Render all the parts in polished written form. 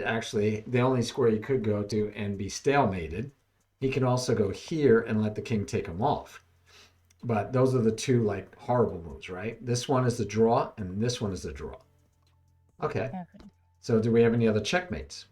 actually the only square you could go to and be stalemated. He can also go here and let the king take him off. But those are the two like horrible moves, right? This one is the draw, and this one is the draw. Okay. Okay. So do we have any other checkmates?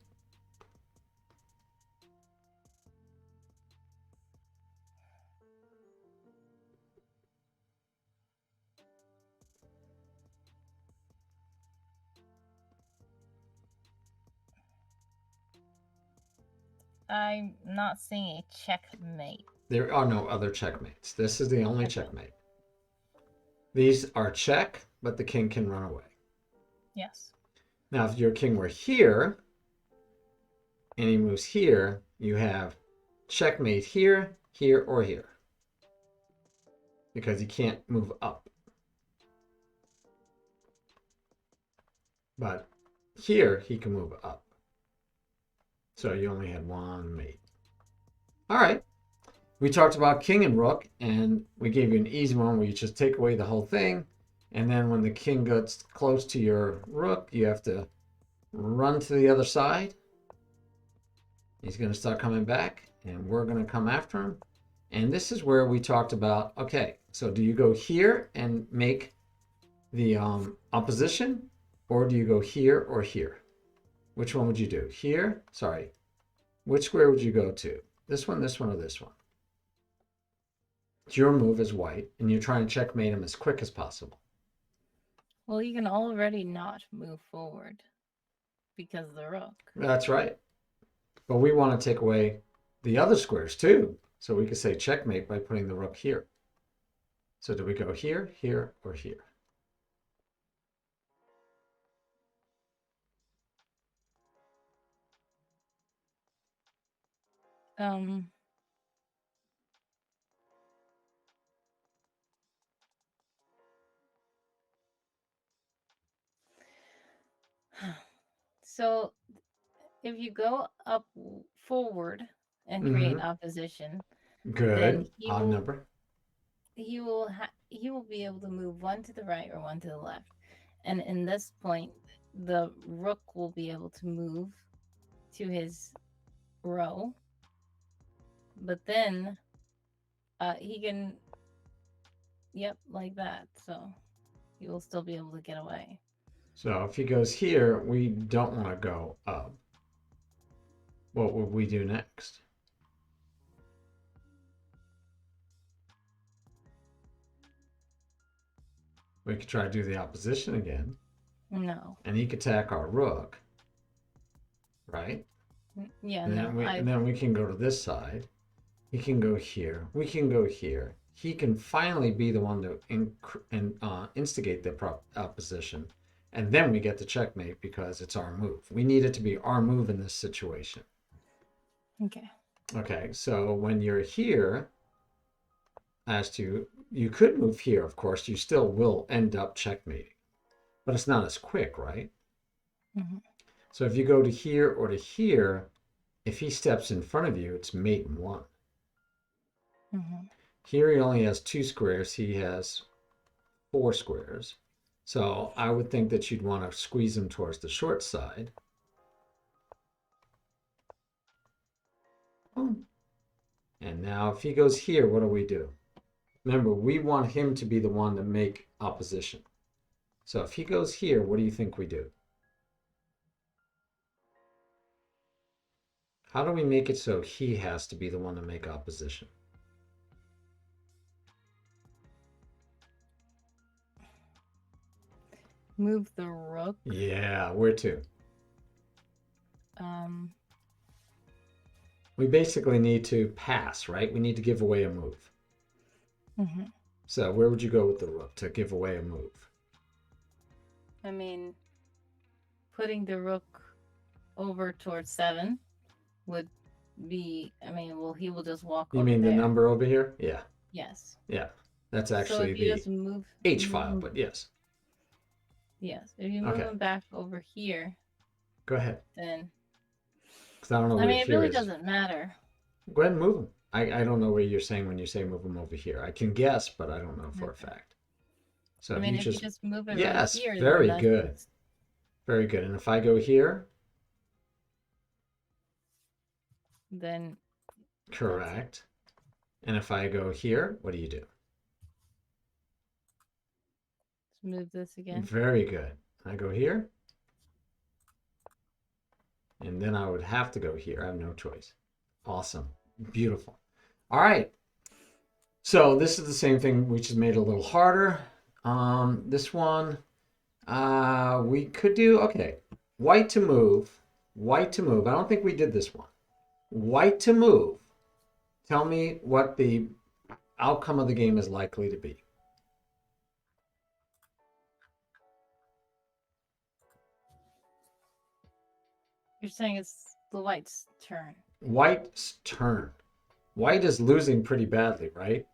I'm not seeing a checkmate. There are no other checkmates. This is the only Okay. checkmate. These are check, but the king can run away. Yes. Now, if your king were here and he moves here, you have checkmate here, here, or here. Because he can't move up. But here, he can move up. So you only had one mate. All right. We talked about king and rook, and we gave you an easy one where you just take away the whole thing. And then when the king gets close to your rook, you have to run to the other side. He's going to start coming back, and we're going to come after him. And this is where we talked about, okay, so do you go here and make the opposition, or do you go here or here? Which one would you do? Here? Sorry. Which square would you go to? This one, or this one? It's your move as white, and you're trying to checkmate him as quick as possible. Well, you can already not move forward because of the rook. That's right. But we want to take away the other squares too. So we could say checkmate by putting the rook here. So do we go here, here, or here? Um. So if you go up forward and create Mm-hmm. opposition, then Good. Odd number. he will be able to move one to the right or one to the left, and in this point, the rook will be able to move to his row, but then he can, yep, like that. So he will still be able to get away. So if he goes here, we don't want to go up. What would we do next? We could try to do the opposition again. No. And he could attack our rook. Right? Yeah, and no. then we can go to this side. He can go here. We can go here. He can finally be the one to instigate the opposition. And then we get the checkmate because it's our move. We need it to be our move in this situation. Okay. Okay, so when you're here, as to, you could move here, of course, you still will end up checkmating. But it's not as quick, right? Mm-hmm. So if you go to here or to here, if he steps in front of you, it's mate in one. Mm-hmm. Here he only has 2 squares. He has 4 squares. So I would think that you'd want to squeeze him towards the short side. And now if he goes here, what do we do? Remember, we want him to be the one to make opposition. So if he goes here, what do you think we do? How do we make it so he has to be the one to make opposition? Move the rook. Yeah, where to? Um, We basically need to pass, right? We need to give away a move. mm-hmm. So where would you go with the rook to give away a move? I mean, putting the rook over towards 7 would be, I mean, well, he will just walk You over mean the there. number over here? Yeah. Yes. Yeah. That's So actually if you the just move H file, but yes. yes, if you move Okay. him back over here, Go ahead. then Because I don't know I where mean, it here really is. doesn't matter. Go ahead and move them. I don't know what you're saying when you say move them over here. I can guess, but I don't know for a Okay. fact. So I if mean, you if you just, just move it right yes, here, then very that's good. just Very good. And if I go here, then Correct. And if I go here, what do you do? let's move this again. Very good. I go here. And then I would have to go here. I have no choice. Awesome. Beautiful. All right. So this is the same thing. We just made it a little harder. This one, we could do, okay. White to move. White to move. I don't think we did this one. White to move. Tell me what the outcome of the game is likely to be. You're saying it's the white's turn. White's turn. White is losing pretty badly, right?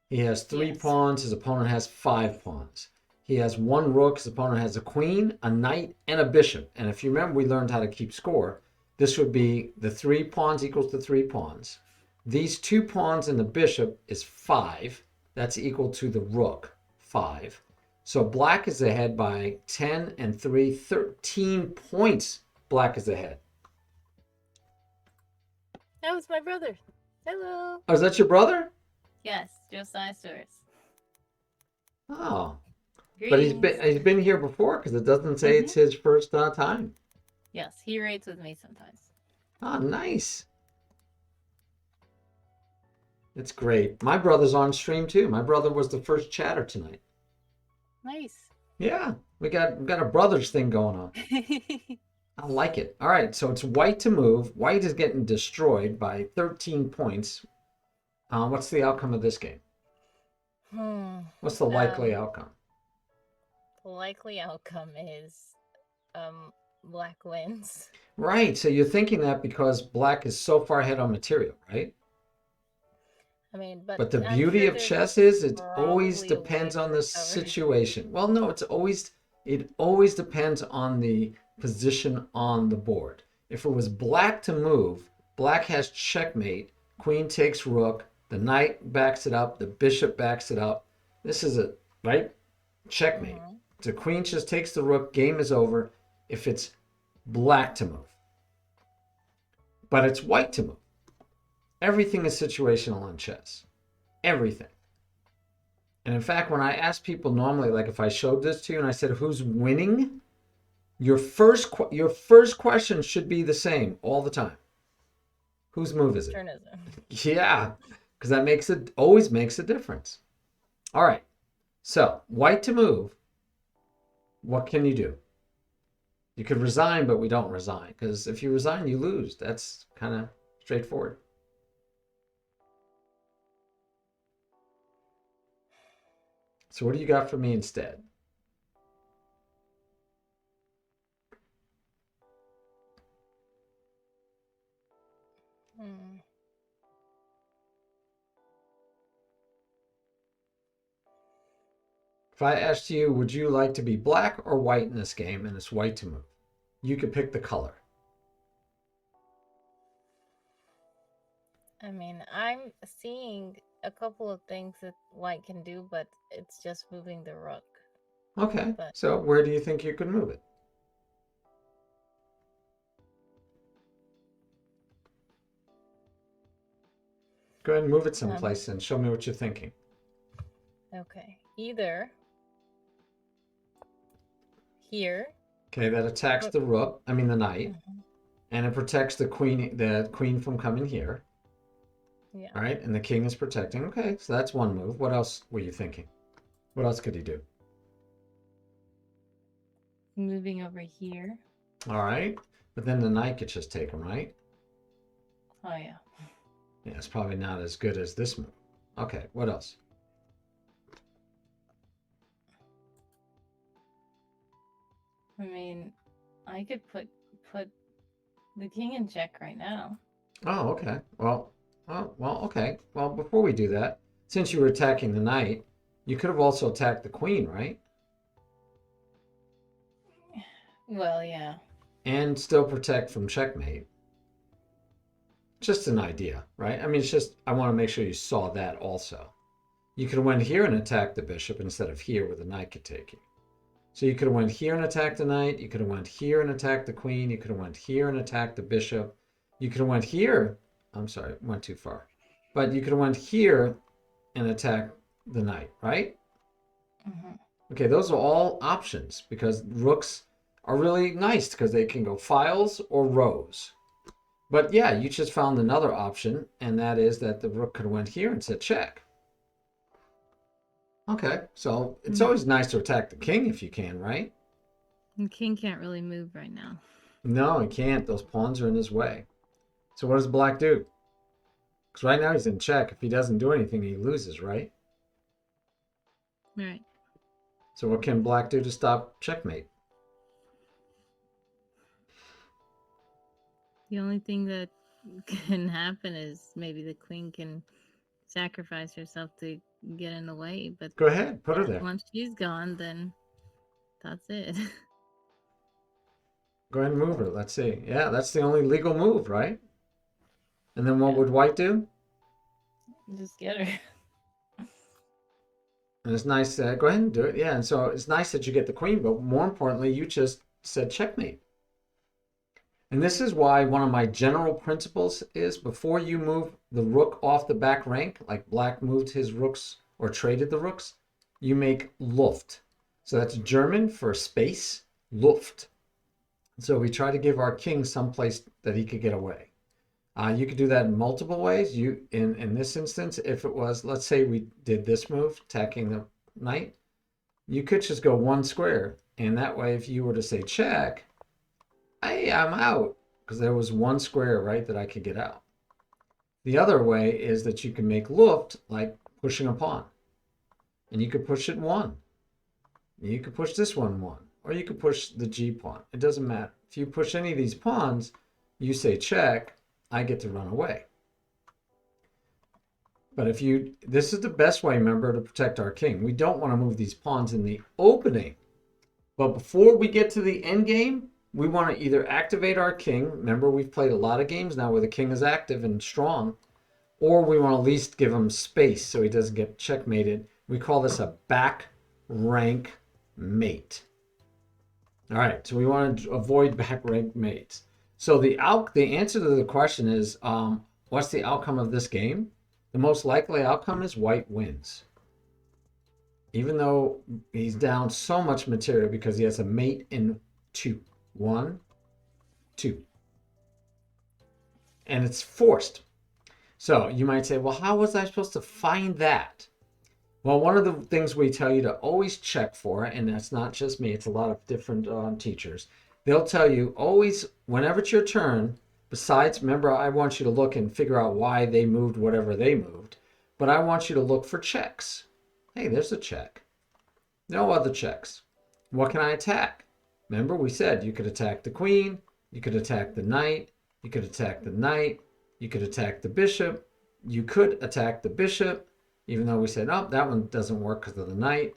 He has 3 Yes. pawns. His opponent has 5 pawns. He has 1 rook. His opponent has a queen, a knight, and a bishop. And if you remember, we learned how to keep score. This would be the 3 pawns equals the 3 pawns. These 2 pawns and the bishop is 5. That's equal to the rook, 5. So black is ahead by 10 and 3, 13 points. Black is ahead. That was my brother. Hello. Oh, is that your brother? Yes, Josiah Stewart. Oh, but he's been here before because it doesn't say it's his first time. Yes, he raids with me sometimes. Oh, nice. It's great. My brother's on stream too. My brother was the first chatter tonight. Nice. Yeah, we got a brothers thing going on. I like it. All right, so it's white to move. White is getting destroyed by 13 points. What's the outcome of this game? What's the likely outcome? The likely outcome is black wins. Right, so you're thinking that because black is so far ahead on material, right? I mean, but the beauty of chess is it always depends on the situation. Well, no, it always depends on the position on the board. If it was black to move, black has checkmate, queen takes rook, the knight backs it up, the bishop backs it up. This is a, right? Checkmate. The queen just takes the rook, game is over if it's black to move. But it's white to move. Everything is situational on chess. Everything. And in fact, when I ask people normally, like if I showed this to you and I said, who's winning? Your first question should be the same all the time. Whose move is it? Turn is it? Yeah, because that always makes a difference. All right. So white to move. What can you do? You could resign, but we don't resign because if you resign, you lose. That's kind of straightforward. So what do you got for me instead? If I asked you, would you like to be black or white in this game, and it's white to move? You could pick the color. I mean, I'm seeing a couple of things that white can do, but it's just moving the rook. Okay, so where do you think you could move it? Go ahead and move it someplace and show me what you're thinking. Okay, either here. Okay, that attacks the rook, the knight, and it protects the queen from coming here. Yeah. All right, and the king is protecting. Okay, so that's one move. What else were you thinking? What else could he do? Moving over here. All right, but then the knight could just take him, right? Oh, yeah. Yeah, it's probably not as good as this move. Okay, what else? I mean, I could put the king in check right now. Oh, okay. Well, okay. Well, before we do that, since you were attacking the knight, you could have also attacked the queen, right? Well, yeah. And still protect from checkmate. Just an idea, right? I mean, it's just, I want to make sure you saw that also. You could have went here and attacked the bishop instead of here where the knight could take you. So you could have went here and attacked the knight. You could have went here and attacked the queen. You could have went here and attacked the bishop. You could have went here. I'm sorry, went too far. But you could have went here and attacked the knight, right? Hmm. Okay, those are all options because rooks are really nice because they can go files or rows. But yeah, you just found another option, and that is that the rook could have went here and said check. Okay, so it's Mm. always nice to attack the king if you can, right? And king can't really move right now. No, he can't. Those pawns are in his way. So what does black do? Because right now he's in check. If he doesn't do anything, he loses, right? Right. So what can black do to stop checkmate? The only thing that can happen is maybe the queen can sacrifice herself to get in the way, but Go ahead, put her there. once she's gone, then that's it. Go ahead and move her. Let's see. Yeah, that's the only legal move, right? And then what Yeah. would white do? Just get her. And it's nice. Go ahead and do it. Yeah, and so it's nice that you get the queen, but more importantly, you just said checkmate. And this is why one of my general principles is before you move the rook off the back rank, like black moved his rooks or traded the rooks, you make Luft. So that's German for space, Luft. So we try to give our king some place that he could get away. You could do that in multiple ways. You in this instance, if it was, let's say we did this move, attacking the knight, you could just go one square, and that way, if you were to say check, hey, I'm out because there was one square right that I could get out. The other way is that you can make Luft like pushing a pawn, and you could push it one. You could push this one, or you could push the G pawn. It doesn't matter. If you push any of these pawns, you say check, I get to run away. But if you, this is the best way, remember, to protect our king. We don't want to move these pawns in the opening. But before we get to the end game, we want to either activate our king. Remember, we've played a lot of games now where the king is active and strong. Or we want to at least give him space so he doesn't get checkmated. We call this a back rank mate. All right, so we want to avoid back rank mates. So the answer to the question is, what's the outcome of this game? The most likely outcome is white wins. Even though he's down so much material because he has a mate in 2. 1, 2. And it's forced. So you might say, well, how was I supposed to find that? Well, one of the things we tell you to always check for, and that's not just me, it's a lot of different teachers. They'll tell you always, whenever it's your turn, besides, remember, I want you to look and figure out why they moved whatever they moved, but I want you to look for checks. Hey, there's a check. No other checks. What can I attack? Remember, we said you could attack the queen, you could attack the knight, you could attack the knight, you could attack the bishop, you could attack the bishop, even though we said, oh, that one doesn't work because of the knight.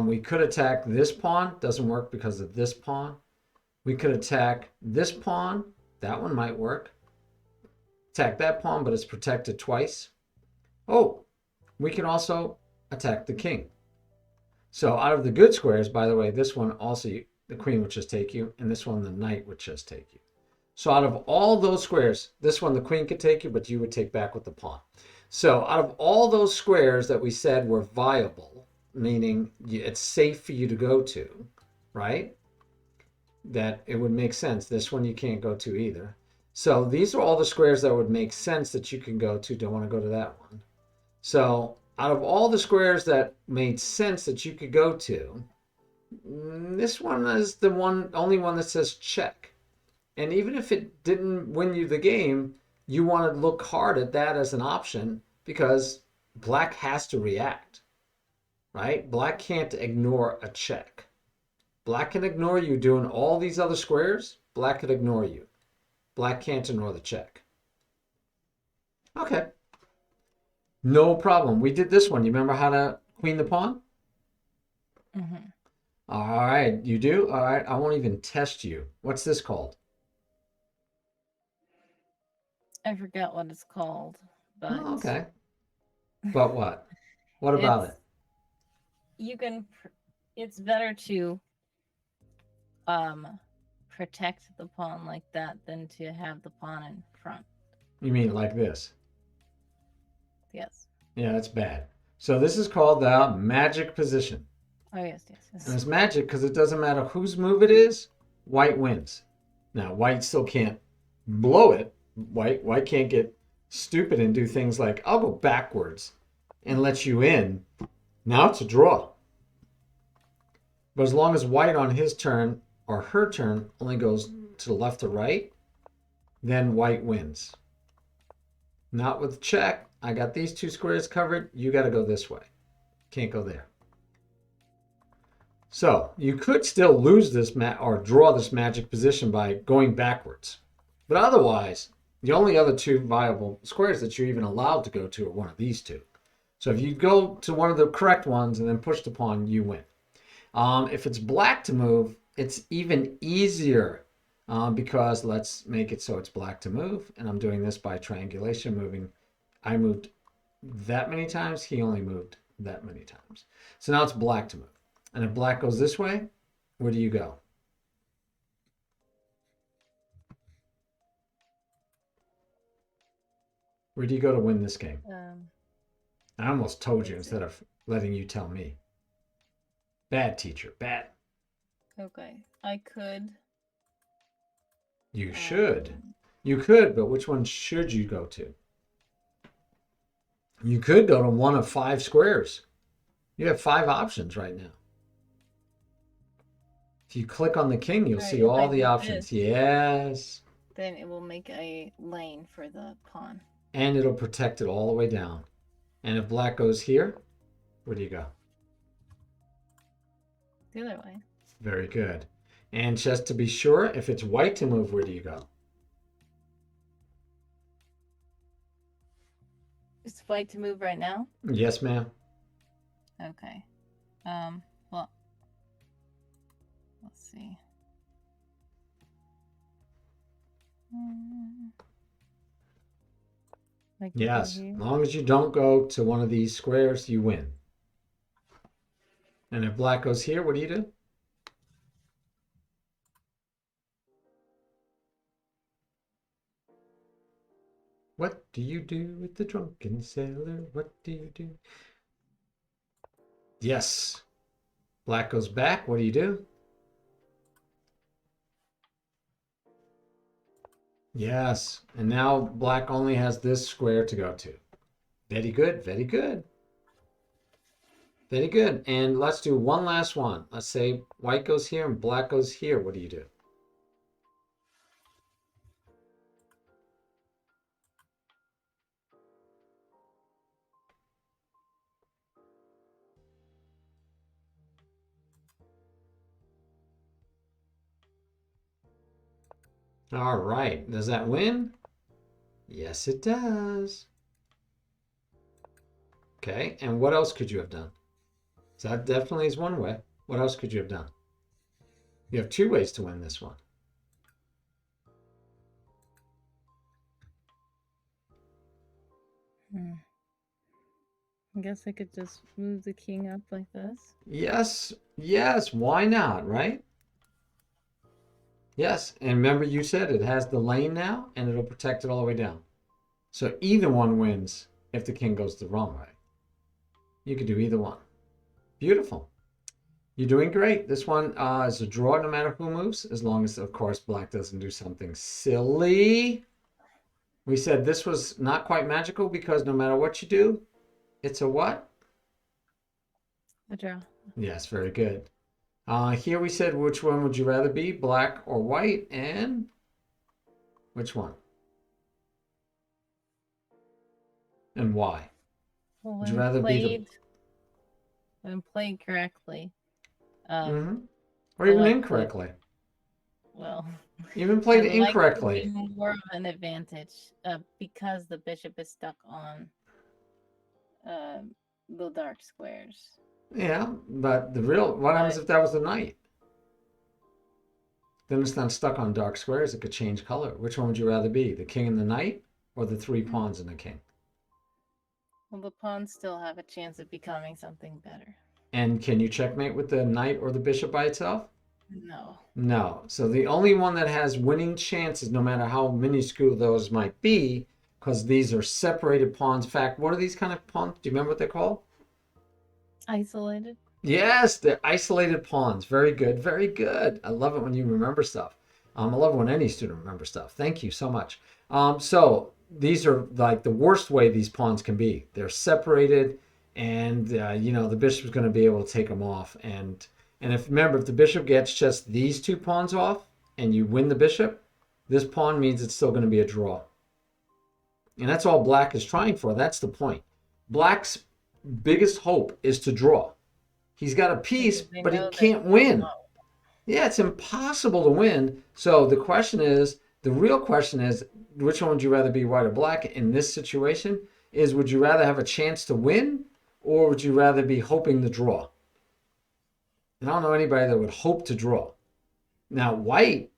We could attack this pawn, doesn't work because of this pawn. We could attack this pawn, that one might work. Attack that pawn, but it's protected twice. Oh, we can also attack the king. So out of the good squares, by the way, this one also, the queen would just take you, and this one, the knight would just take you. So out of all those squares, this one, the queen could take you, but you would take back with the pawn. So out of all those squares that we said were viable, meaning it's safe for you to go to, right? That it would make sense. This one you can't go to either. So these are all the squares that would make sense that you can go to. Don't want to go to that one. So out of all the squares that made sense that you could go to, this one is the only one that says check. And even if it didn't win you the game, you want to look hard at that as an option because black has to react, right? Black can't ignore a check. Black can ignore you doing all these other squares. Black can ignore you. Black can't ignore the check. Okay. No problem. We did this one. You remember how to queen the pawn? Mm-hmm. All right. You do? All right. I won't even test you. What's this called? I forgot what it's called, but Oh, okay. But what? What about it's it? you can. It's better to um protect the pawn like that than to have the pawn in front. You mean like this? Yes. Yeah, that's bad. So this is called the magic position. Oh yes, yes, And yes. it's magic because it doesn't matter whose move it is, white wins. Now, white still can't blow it. White can't get stupid and do things like, I'll go backwards and let you in. Now it's a draw. But as long as white on his turn or her turn only goes to the left or right, then white wins. Not with check. I got these two squares covered. You got to go this way. Can't go there. So you could still lose this or draw this magic position by going backwards. But otherwise, the only other two viable squares that you're even allowed to go to are one of these two. So if you go to one of the correct ones and then push the pawn, you win. If it's black to move, it's even easier because let's make it so it's black to move. And I'm doing this by triangulation moving. I moved that many times. He only moved that many times. So now it's black to move. And if black goes this way, where do you go? Where do you go to win this game? I almost told you instead of letting you tell me. Bad teacher, bad. Okay, I could. You should. You could, but which one should you go to? You could go to one of 5 squares. You have 5 options right now. If you click on the king, you'll see all the options. Yes. Then it will make a lane for the pawn. And it'll protect it all the way down. And if black goes here, where do you go? The other way. Very good. And just to be sure, if it's white to move, where do you go? Is white to move right now? Yes, ma'am. Okay. Well, let's see. Yes, as long as you don't go to one of these squares, you win. And if black goes here, what do you do? What do you do with the drunken sailor? What do you do? Yes. Black goes back. What do you do? Yes. And now black only has this square to go to. Very good. Very good. Very good. And let's do one last one. Let's say white goes here and black goes here. What do you do? All right. Does that win? Yes, it does. Okay. And what else could you have done? So that definitely is one way. What else could you have done? You have 2 ways to win this one. I guess I could just move the king up like this. Yes. Yes. Why not, right? Yes. And remember you said it has the lane now and it'll protect it all the way down. So either one wins if the king goes the wrong way. You could do either one. Beautiful. You're doing great. This one is a draw no matter who moves, as long as, of course, black doesn't do something silly. We said this was not quite magical because no matter what you do, it's a what? A draw. Yes, very good. Here we said which one would you rather be, black or white, and which one? And why? Well, Would you rather be the... When played correctly. Or even incorrectly. Well, even played incorrectly. More of an advantage because the bishop is stuck on the dark squares. Yeah, but what happens if that was the knight? Then it's not stuck on dark squares. It could change color. Which one would you rather be, the king and the knight, or the 3 pawns and the king? Well, the pawns still have a chance of becoming something better. And can you checkmate with the knight or the bishop by itself? No. No. So the only one that has winning chances, no matter how minuscule those might be, because these are separated pawns. In fact, what are these kind of pawns? Do you remember what they're called? Isolated. Yes, they're isolated pawns. Very good. Very good. I love it when you remember stuff. I love it when any student remembers stuff. Thank you so much. So these are like the worst way these pawns can be. They're separated, and the bishop's going to be able to take them off. And if remember, if the bishop gets just these two pawns off, and you win the bishop, this pawn means it's still going to be a draw. And that's all black is trying for. That's the point. Black's biggest hope is to draw. He's got a piece, Because they but he know that can't he win. won't. Yeah, it's impossible to win. So the real question is, which one would you rather be, white or black in this situation? Is would you rather have a chance to win, or would you rather be hoping to draw? And I don't know anybody that would hope to draw. Now, white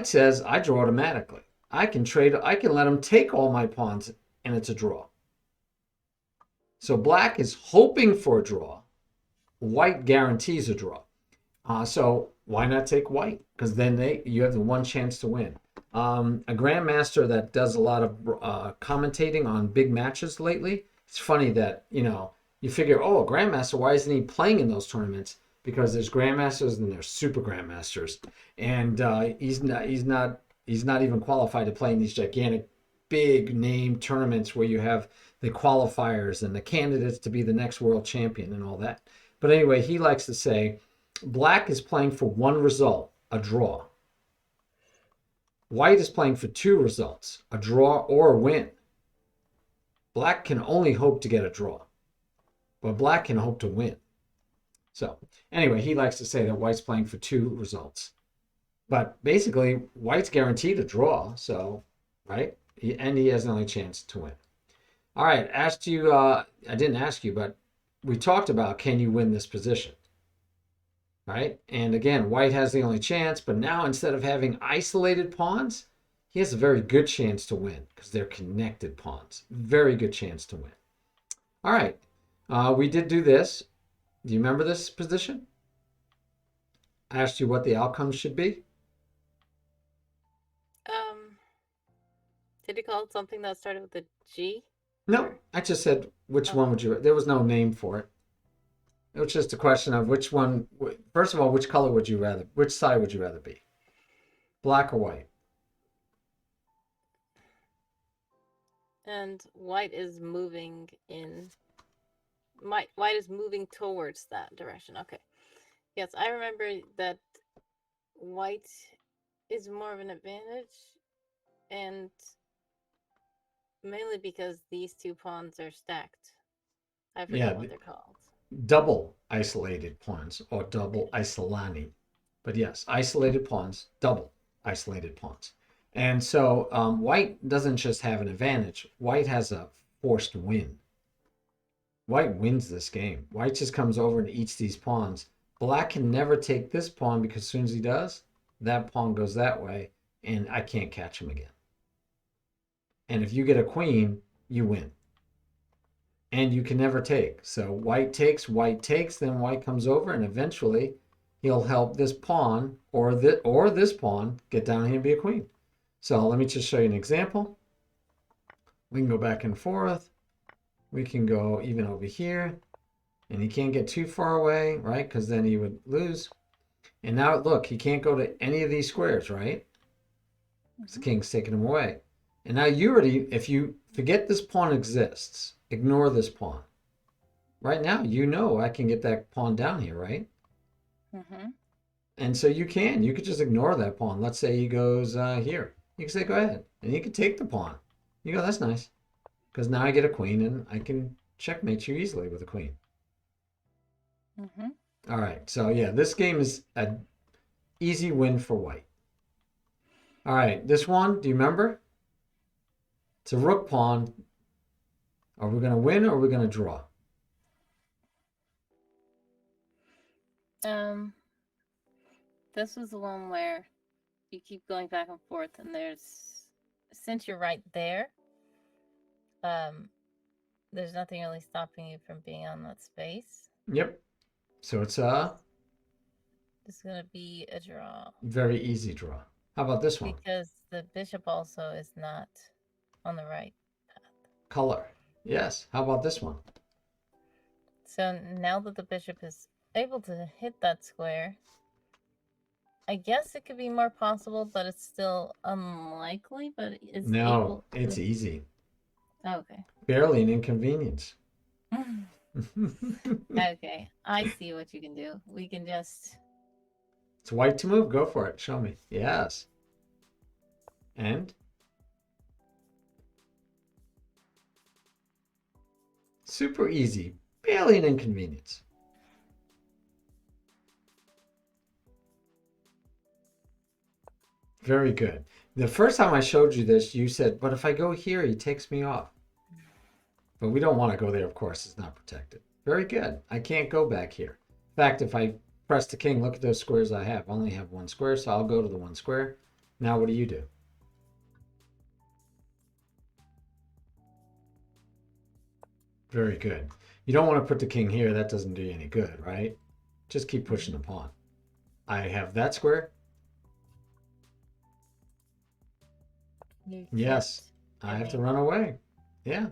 says, I draw automatically. I can trade, I can let him take all my pawns, and it's a draw. So black is hoping for a draw. White guarantees a draw. So why not take white? Because then you have the one chance to win. A grandmaster that does a lot of commentating on big matches lately. It's funny that you figure, oh, a grandmaster, why isn't he playing in those tournaments? Because there's grandmasters and there's super grandmasters, and he's not even qualified to play in these gigantic, big name tournaments where you have the qualifiers and the candidates to be the next world champion and all that. But anyway, he likes to say black is playing for one result, a draw. White is playing for two results, a draw or a win. Black can only hope to get a draw, but black can hope to win. So anyway, he likes to say that white's playing for two results. But basically, white's guaranteed a draw, so, right? And he has the only chance to win. All right, asked you, I didn't ask you, but we talked about, can you win this position? Right? And again, white has the only chance, but now instead of having isolated pawns, he has a very good chance to win because they're connected pawns. Very good chance to win. All right, we did do this. Do you remember this position? I asked you what the outcome should be. Um, did you call it something that started with a G? No, Or I just said which oh, one would you. There was no name for it. It was just a question of which one. First of all, which color would you rather? Which side would you rather be? Black or white? and white is moving in. White is moving towards that direction. Okay. Yes, I remember that white is more of an advantage, and mainly because these two pawns are stacked. I Yeah, forget what they're called. double isolated pawns or double isolani. But yes, isolated pawns, double isolated pawns. And so white doesn't just have an advantage, white has a forced win. White wins this game. White just comes over and eats these pawns. Black can never take this pawn because as soon as he does, that pawn goes that way and I can't catch him again. And if you get a queen, you win. And you can never take. So white takes, then white comes over, and eventually he'll help this pawn or this pawn get down here and be a queen. So let me just show you an example. We can go back and forth. We can go even over here, and he can't get too far away, right? Because then he would lose. And now look, he can't go to any of these squares, right? The king's taking him away. And now you already, if you forget this pawn exists, ignore this pawn. Right now, I can get that pawn down here, right? Mm-hmm. And so you could just ignore that pawn. Let's say he goes here. You can say, go ahead. And you can take the pawn. You go, that's nice. Because now I get a queen and I can checkmate you easily with a queen. Mm-hmm. All right. So yeah, this game is an easy win for white. All right. This one, do you remember? It's a rook pawn. Are we going to win or are we going to draw? Um, this was the one where you keep going back and forth, and since you're right there, um, there's nothing really stopping you from being on that space. Yep. So it's It's going to be a draw Very easy draw. How about this one? because the bishop also is not on the right path. Color. Yes. How about this one? So now that the bishop is able to hit that square, I guess it could be more possible, but it's still unlikely. But it's No, able. it's easy. Okay. Barely an inconvenience. Okay, I see what you can do. We can just. It's white to move. Go for it. Show me. Yes. And super easy. Barely an inconvenience. Very good. The first time I showed you this, you said, but if I go here, he takes me off. But we don't want to go there, of course. It's not protected. Very good. I can't go back here. In fact, if I press the king, look at those squares I have. I only have one square, so I'll go to the one square. Now what do you do? Very good. You don't want to put the king here. That doesn't do you any good, right? Just keep pushing the pawn. I have that square. Yes. I have to run away. Yeah.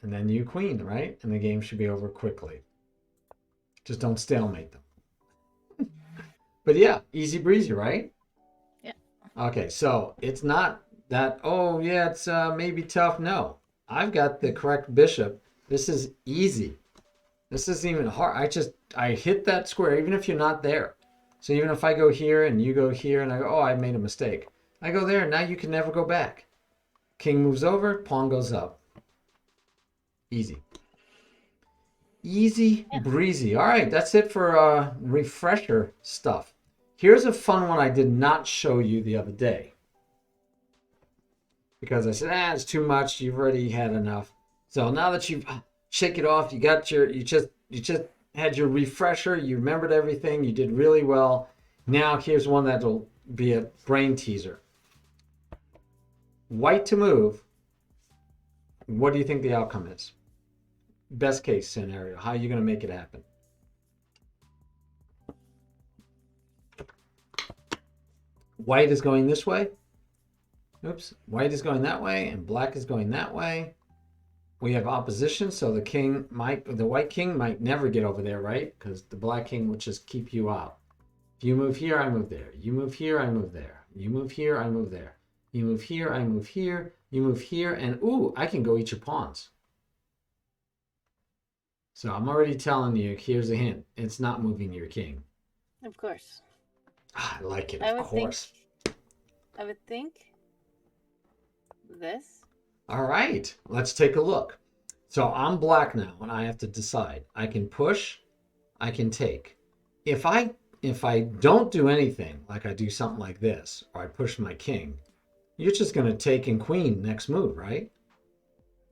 And then you queen, right? And the game should be over quickly. Just don't stalemate them. But yeah, easy breezy, right? Yeah. Okay, so it's not that, oh yeah, it's maybe tough. No, I've got the correct bishop. This is easy. This isn't even hard. I hit that square, even if you're not there. So even if I go here and you go here and I go, oh, I made a mistake. I go there, now you can never go back. King moves over, pawn goes up. Easy. Easy breezy. All right, that's it for refresher stuff. Here's a fun one I did not show you the other day. Because I said, it's too much. You've already had enough. So now that you've shake it off, you just had your refresher, you remembered everything, you did really well. Now here's one that'll be a brain teaser. White to move. What do you think the outcome is? Best case scenario. How are you going to make it happen? White is going this way. Oops. White is going that way, and black is going that way. We have opposition, so the white king might never get over there, right? Because the black king would just keep you out. If you move here, I move there. You move here, I move there. You move here, I move there. You move here, I move here. You move here, and ooh, I can go eat your pawns. So I'm already telling you, here's a hint. It's not moving your king. Of course. I like it, of course. I would think this. All right, let's take a look. So I'm black now, and I have to decide. I can push, I can take. If I don't do anything, like I do something like this, or I push my king, you're just going to take and queen next move, right?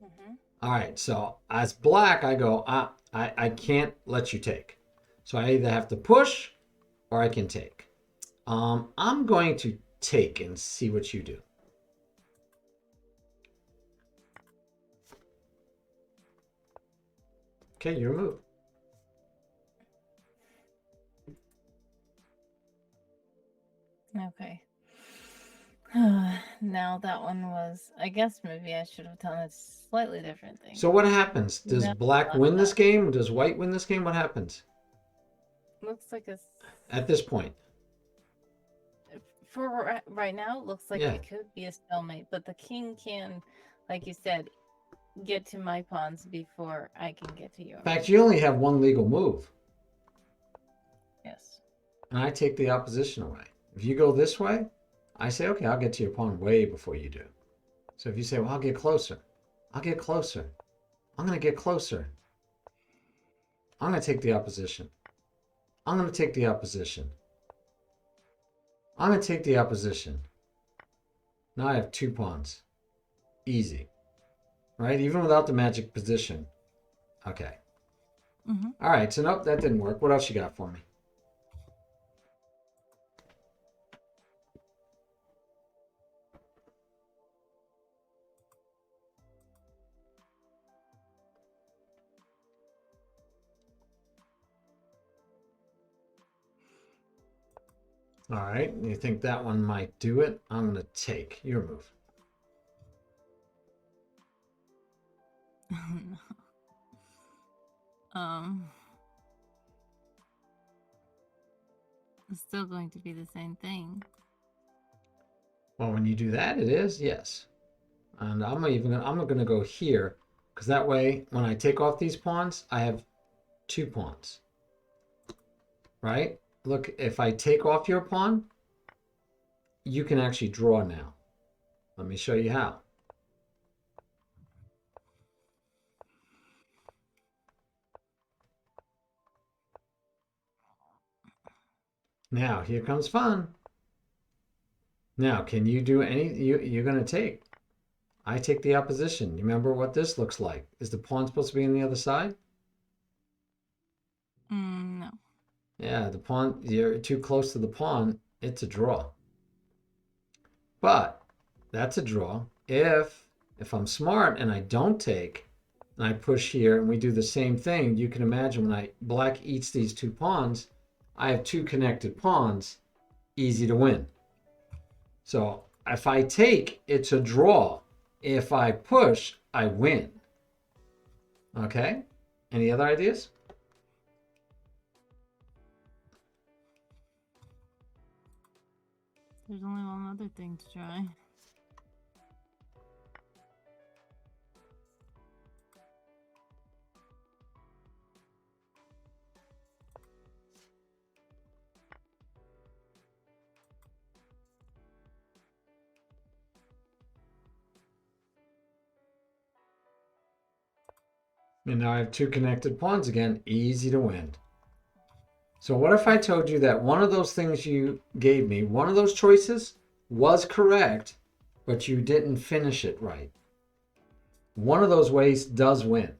Mm-hmm. All right, so as black, I go, I can't let you take. So I either have to push or I can take. I'm going to take and see what you do. Okay, your move. Okay. Now that one was, I guess maybe I should have done a slightly different thing. So what happens? Does No, black win this game? Does white win this game? What happens? Looks like a. At this point. For right now, it looks like Yeah. it could be a stalemate, but the king can, like you said, get to my pawns before I can get to yours. In fact, you only have one legal move. Yes. And I take the opposition away. If you go this way, I say, okay, I'll get to your pawn way before you do. So if you say, well, I'll get closer. I'll get closer. I'm going to get closer. I'm going to take the opposition. I'm going to take the opposition. I'm going to take the opposition. Now I have 2 pawns. Easy. Right? Even without the magic position. Okay. Mm-hmm. All right. So nope, that didn't work. What else you got for me? All right, you think that one might do it? I'm going to take your move. um, it's still going to be the same thing. Well, when you do that, it is, yes. And I'm going to go here because that way, when I take off these pawns, I have 2 pawns. Right? Look, if I take off your pawn, you can actually draw now. Let me show you how. Now, here comes fun. Now, can you do you're going to take. I take the opposition. You remember what this looks like? Is the pawn supposed to be on the other side? No. Yeah, the pawn, you're too close to the pawn. It's a draw. But that's a draw. If I'm smart and I don't take, and I push here and we do the same thing, you can imagine when black eats these 2 pawns, I have 2 connected pawns, easy to win. So if I take, it's a draw. If I push, I win. Okay? Any other ideas? There's only one other thing to try. And now I have 2 connected pawns again, easy to win. So what if I told you that one of those things you gave me, one of those choices was correct, but you didn't finish it right? One of those ways does win.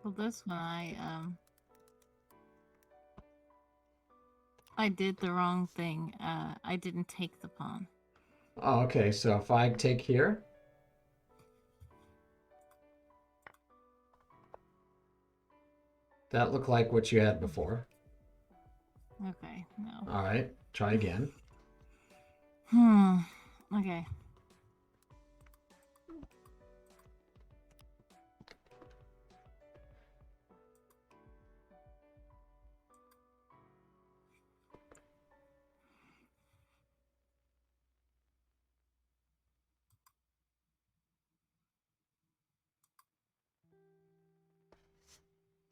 Well, this one I did the wrong thing. I didn't take the pawn. Oh, okay, so if I take here, that looked like what you had before. Okay, no. All right, try again. Okay.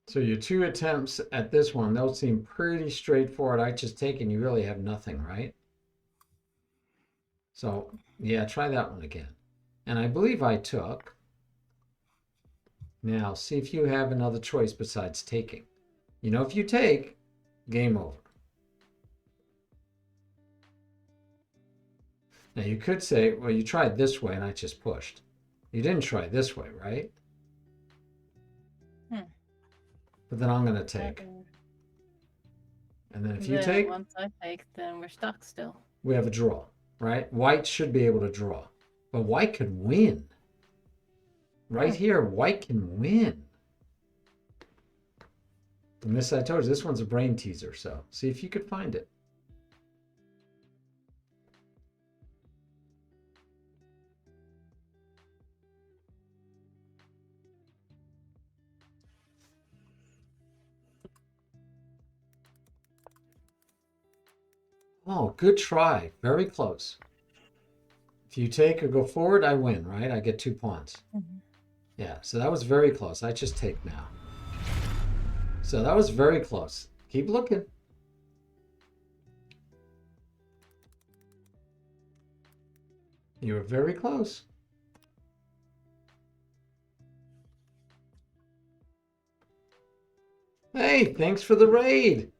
So your 2 attempts at this one, those seem pretty straightforward. I just take and you really have nothing, right? So yeah, try that one again. And I believe I took. Now see if you have another choice besides taking. You know, if you take, game over. Now you could say, well, you tried this way and I just pushed. You didn't try this way, right? But then I'm going to take. And then if you take, once I take, then we're stuck still. we have a draw, right? White should be able to draw. But white could win. Right here, white can win. And this, I told you, this one's a brain teaser, so see if you could find it. Oh, good try. Very close. If you take or go forward, I win, right? I get 2 pawns. Yeah, so that was very close. I just take now. So that was very close. Keep looking. You were very close. Hey, thanks for the raid.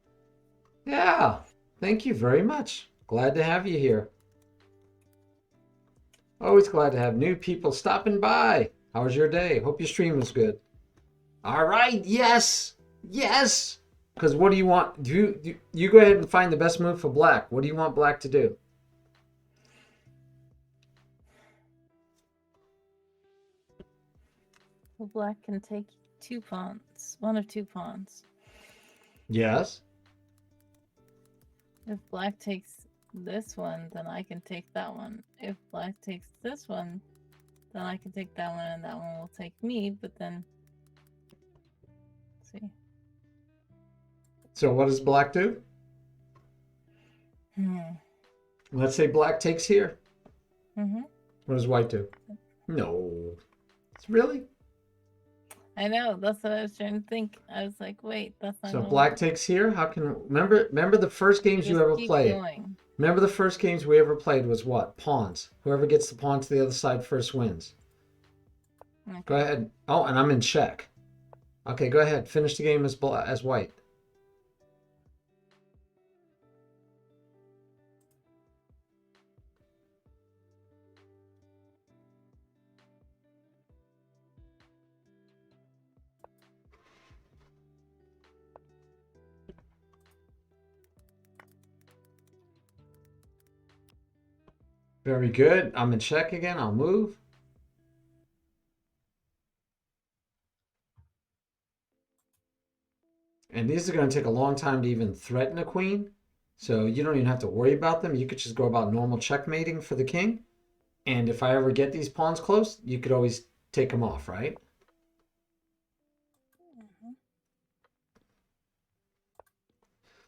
Yeah, thank you very much. Glad to have you here. Always glad to have new people stopping by. How was your day? Hope your stream was good. All right, yes, yes. Because what do you want? You go ahead and find the best move for black. What do you want black to do? Well, black can take 2 pawns. One of 2 pawns. Yes. If black takes this one, then I can take that one. If black takes this one, then I can take that one, and that one will take me, but then... Let's see. So what does black do? Let's say black takes here. Mm-hmm. What does white do? No. Really? I know. That's what I was trying to think. I was like, wait, that's not So gonna black work. takes here. How can remember the first games you Just ever keep played? going. Remember the first games we ever played was what? Pawns. Whoever gets the pawn to the other side first wins. Okay. Go ahead. Oh, and I'm in check. Okay, go ahead. Finish the game as white. Very good. I'm in check again. I'll move. And these are going to take a long time to even threaten a queen. So you don't even have to worry about them. You could just go about normal checkmating for the king. And if I ever get these pawns close, you could always take them off, right? Mm-hmm.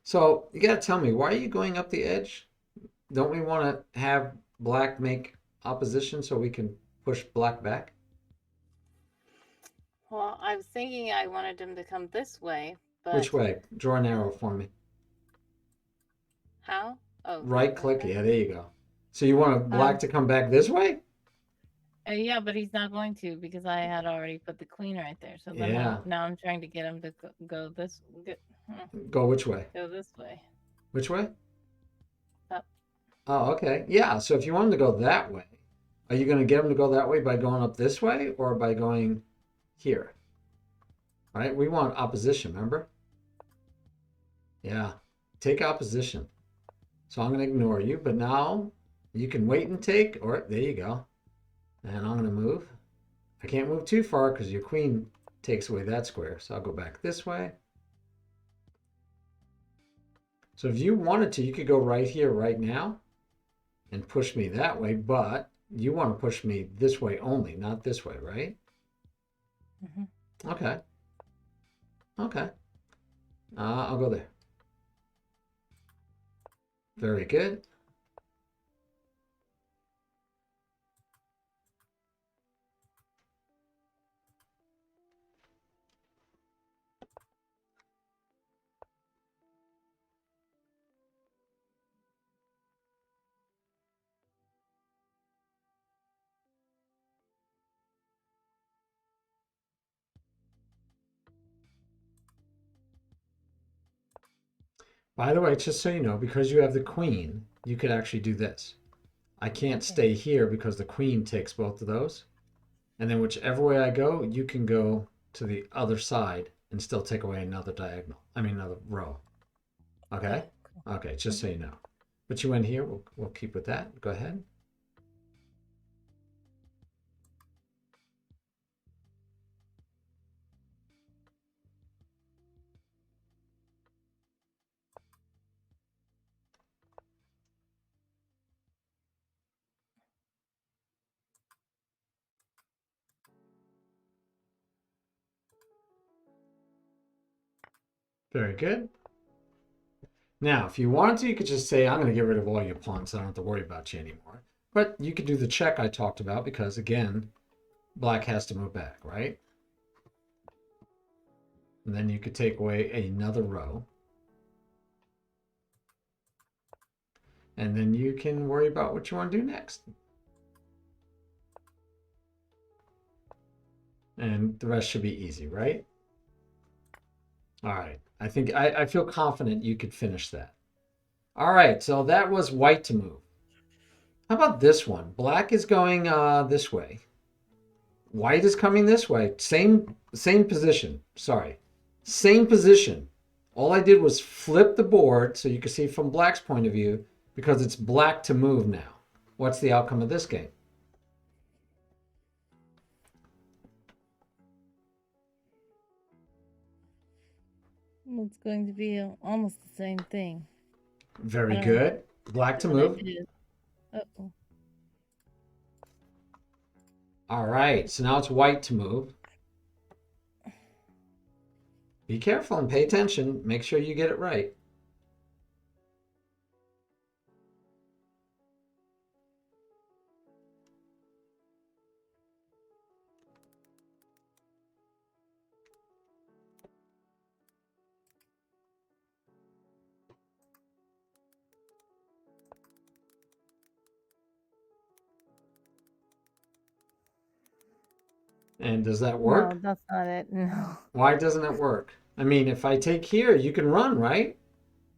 So you got to tell me, why are you going up the edge? Don't we want to have black make opposition so we can push black back? Well, I was thinking I wanted him to come this way, but... Which way? Draw an arrow for me. How? Oh, Right click. okay. Yeah, there you go. So you want black to come back this way? Yeah, but he's not going to, because I had already put the queen right there. So then Yeah. now I'm trying to get him to go this... Go which way? Go this way. Which way? Up. Oh, okay. Yeah, so if you want him to go that way, are you going to get him to go that way by going up this way or by going here? All right, we want opposition, remember? Yeah, take opposition. So I'm going to ignore you, but now you can wait and take, or there you go. And I'm going to move. I can't move too far because your queen takes away that square. So I'll go back this way. So if you wanted to, you could go right here, right now, and push me that way, but you want to push me this way only, not this way, right? Mm-hmm. Okay. Okay. I'll go there. Very good. By the way, just so you know, because you have the queen, you could actually do this. I can't stay here because the queen takes both of those. And then whichever way I go, you can go to the other side and still take away another diagonal. I mean, another row. Okay? Okay, just so you know. But you went here, we'll keep with that. Go ahead. Very good. Now, if you wanted to, you could just say, I'm going to get rid of all your pawns. So I don't have to worry about you anymore. But you could do the check I talked about because, again, black has to move back, right? And then you could take away another row. And then you can worry about what you want to do next. And the rest should be easy, right? All right. I feel confident you could finish that. All right. So that was white to move. How about this one? Black is going this way. White is coming this way. Same position. Sorry. Same position. All I did was flip the board so you can see from black's point of view because it's black to move now. What's the outcome of this game? It's going to be almost the same thing. Very I don't know good. Black to what I move. did. Uh-oh. All right, so now it's white to move. Be careful and pay attention. Make sure you get it right. And does that work? No, that's not it. No. Why doesn't it work? I mean, if I take here, you can run, right?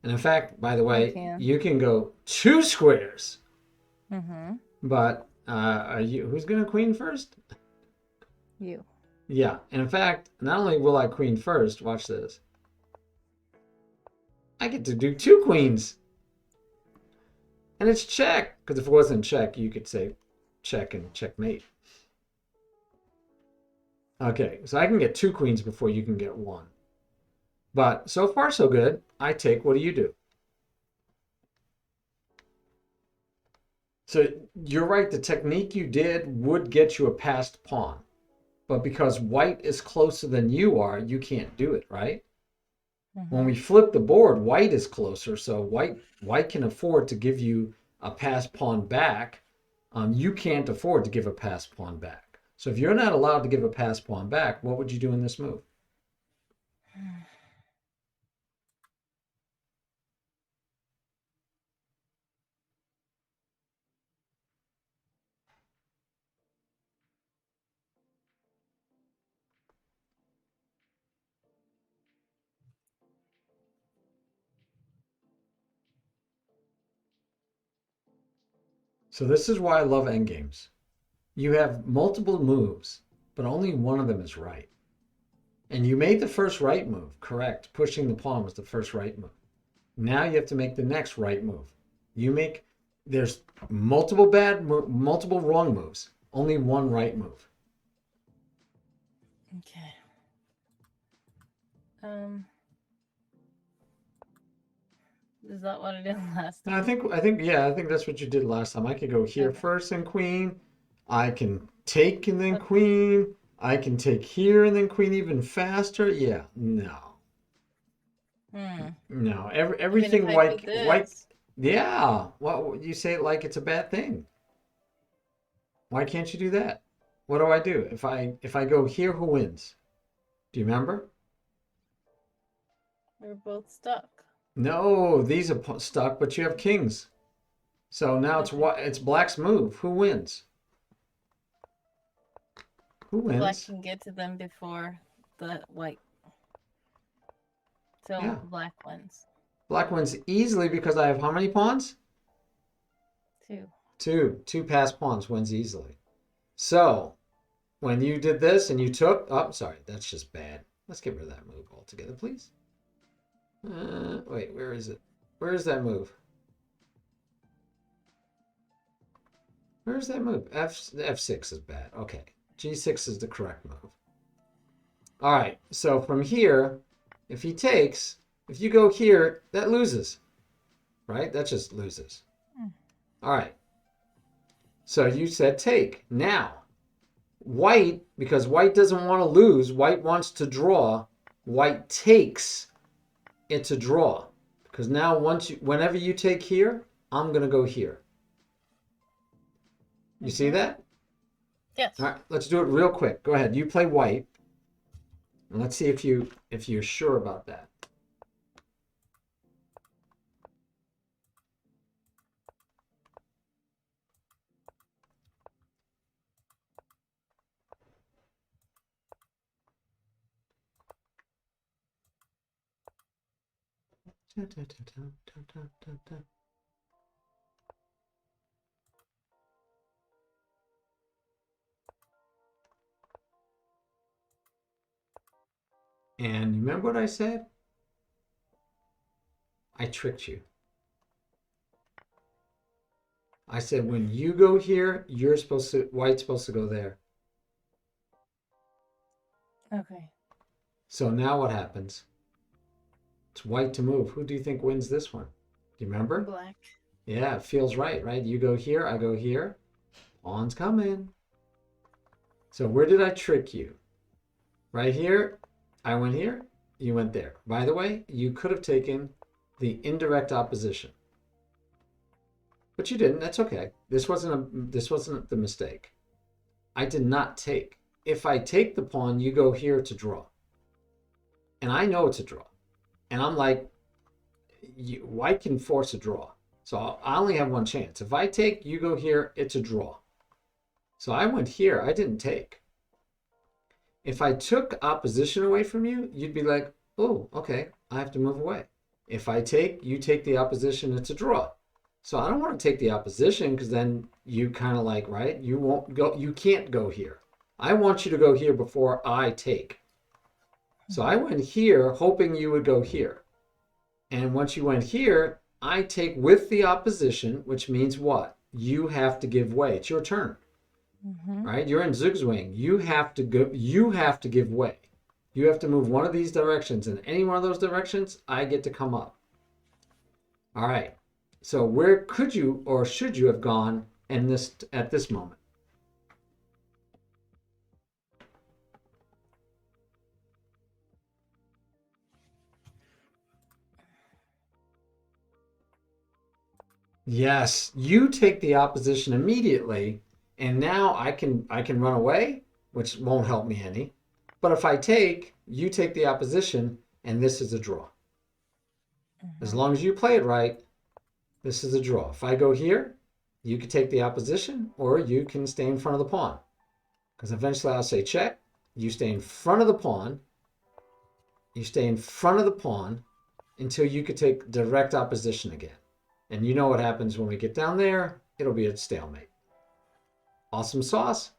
And in fact, by the I way, can. you can go 2 squares. Mm-hmm. But who's going to queen first? You. Yeah. And in fact, not only will I queen first, watch this. I get to do 2 queens. And it's check. Because if it wasn't check, you could say check and checkmate. Okay, so I can get 2 queens before you can get 1. But so far, so good. I take, what do you do? So you're right, the technique you did would get you a passed pawn. But because white is closer than you are, you can't do it, right? Mm-hmm. When we flip the board, white is closer, so white can afford to give you a passed pawn back. You can't afford to give a passed pawn back. So if you're not allowed to give a passed pawn back, what would you do in this move? So this is why I love endgames. You have multiple moves, but only one of them is right. And you made the first right move, correct. Pushing the pawn was the first right move. Now you have to make the next right move. There's multiple multiple wrong moves, only one right move. Okay. Um. Is that what I did last And time? I think that's what you did last time. I could go here Okay. first and queen. I can take and then Okay. queen. I can take here and then queen even faster. Yeah, no. Hmm. No, Even if everything I do white. this. Yeah. Well, you say it like it's a bad thing. Why can't you do that? What do I do if I go here? Who wins? Do you remember? We're both stuck. No, these are stuck, but you have kings. So now Okay. it's black's move. Who wins? Who Black wins? can get to them before the white. Yeah, So black wins. black wins easily because I have how many pawns? 2. Two passed pawns wins easily. So when you did this and you took, oh, sorry, that's just bad. Let's get rid of that move altogether, please. Wait, where is it? Where is that move? Where's that move? F6 is bad. Okay. G6 is the correct move. All right. So from here, if he takes, if you go here, that loses. Right? That just loses. All right. So you said take. Now, white, because white doesn't want to lose, white wants to draw. White takes it to draw. Because now whenever you take here, I'm going to go here. You see that? Yes. All right, let's do it real quick. Go ahead. You play white. And let's see if you're sure about that. And remember what I said? I tricked you. I said when you go here, white's supposed to go there. Okay. So now what happens? It's white to move. Who do you think wins this one? Do you remember? Black. Yeah, it feels right, right? You go here, I go here. Pawn's coming. So where did I trick you? Right here, I went here, you went there. By the way, you could have taken the indirect opposition. But you didn't. That's okay. This wasn't the mistake. I did not take. If I take the pawn, you go here to draw. And I know it's a draw. And I'm like, white can force a draw. So I only have one chance. If I take, you go here, it's a draw. So I went here. I didn't take. If I took opposition away from you, you'd be like, oh, okay, I have to move away. If I take, you take the opposition, it's a draw. So I don't want to take the opposition because then you kind of like, right? You won't go, you can't go here. I want you to go here before I take. So I went here hoping you would go here. And once you went here, I take with the opposition, which means what? You have to give way. It's your turn. Right? You're in Zugzwang. You have to go, you have to give way. You have to move one of these directions, and any one of those directions, I get to come up. All right. So where could you or should you have gone in this at this moment? Yes, you take the opposition immediately, and now I can run away, which won't help me any. But if I take, you take the opposition, and this is a draw. As long as you play it right, this is a draw. If I go here, you can take the opposition, or you can stay in front of the pawn. Because eventually I'll say check. You stay in front of the pawn. You stay in front of the pawn until you could take direct opposition again. And you know what happens when we get down there. It'll be a stalemate. Awesome sauce.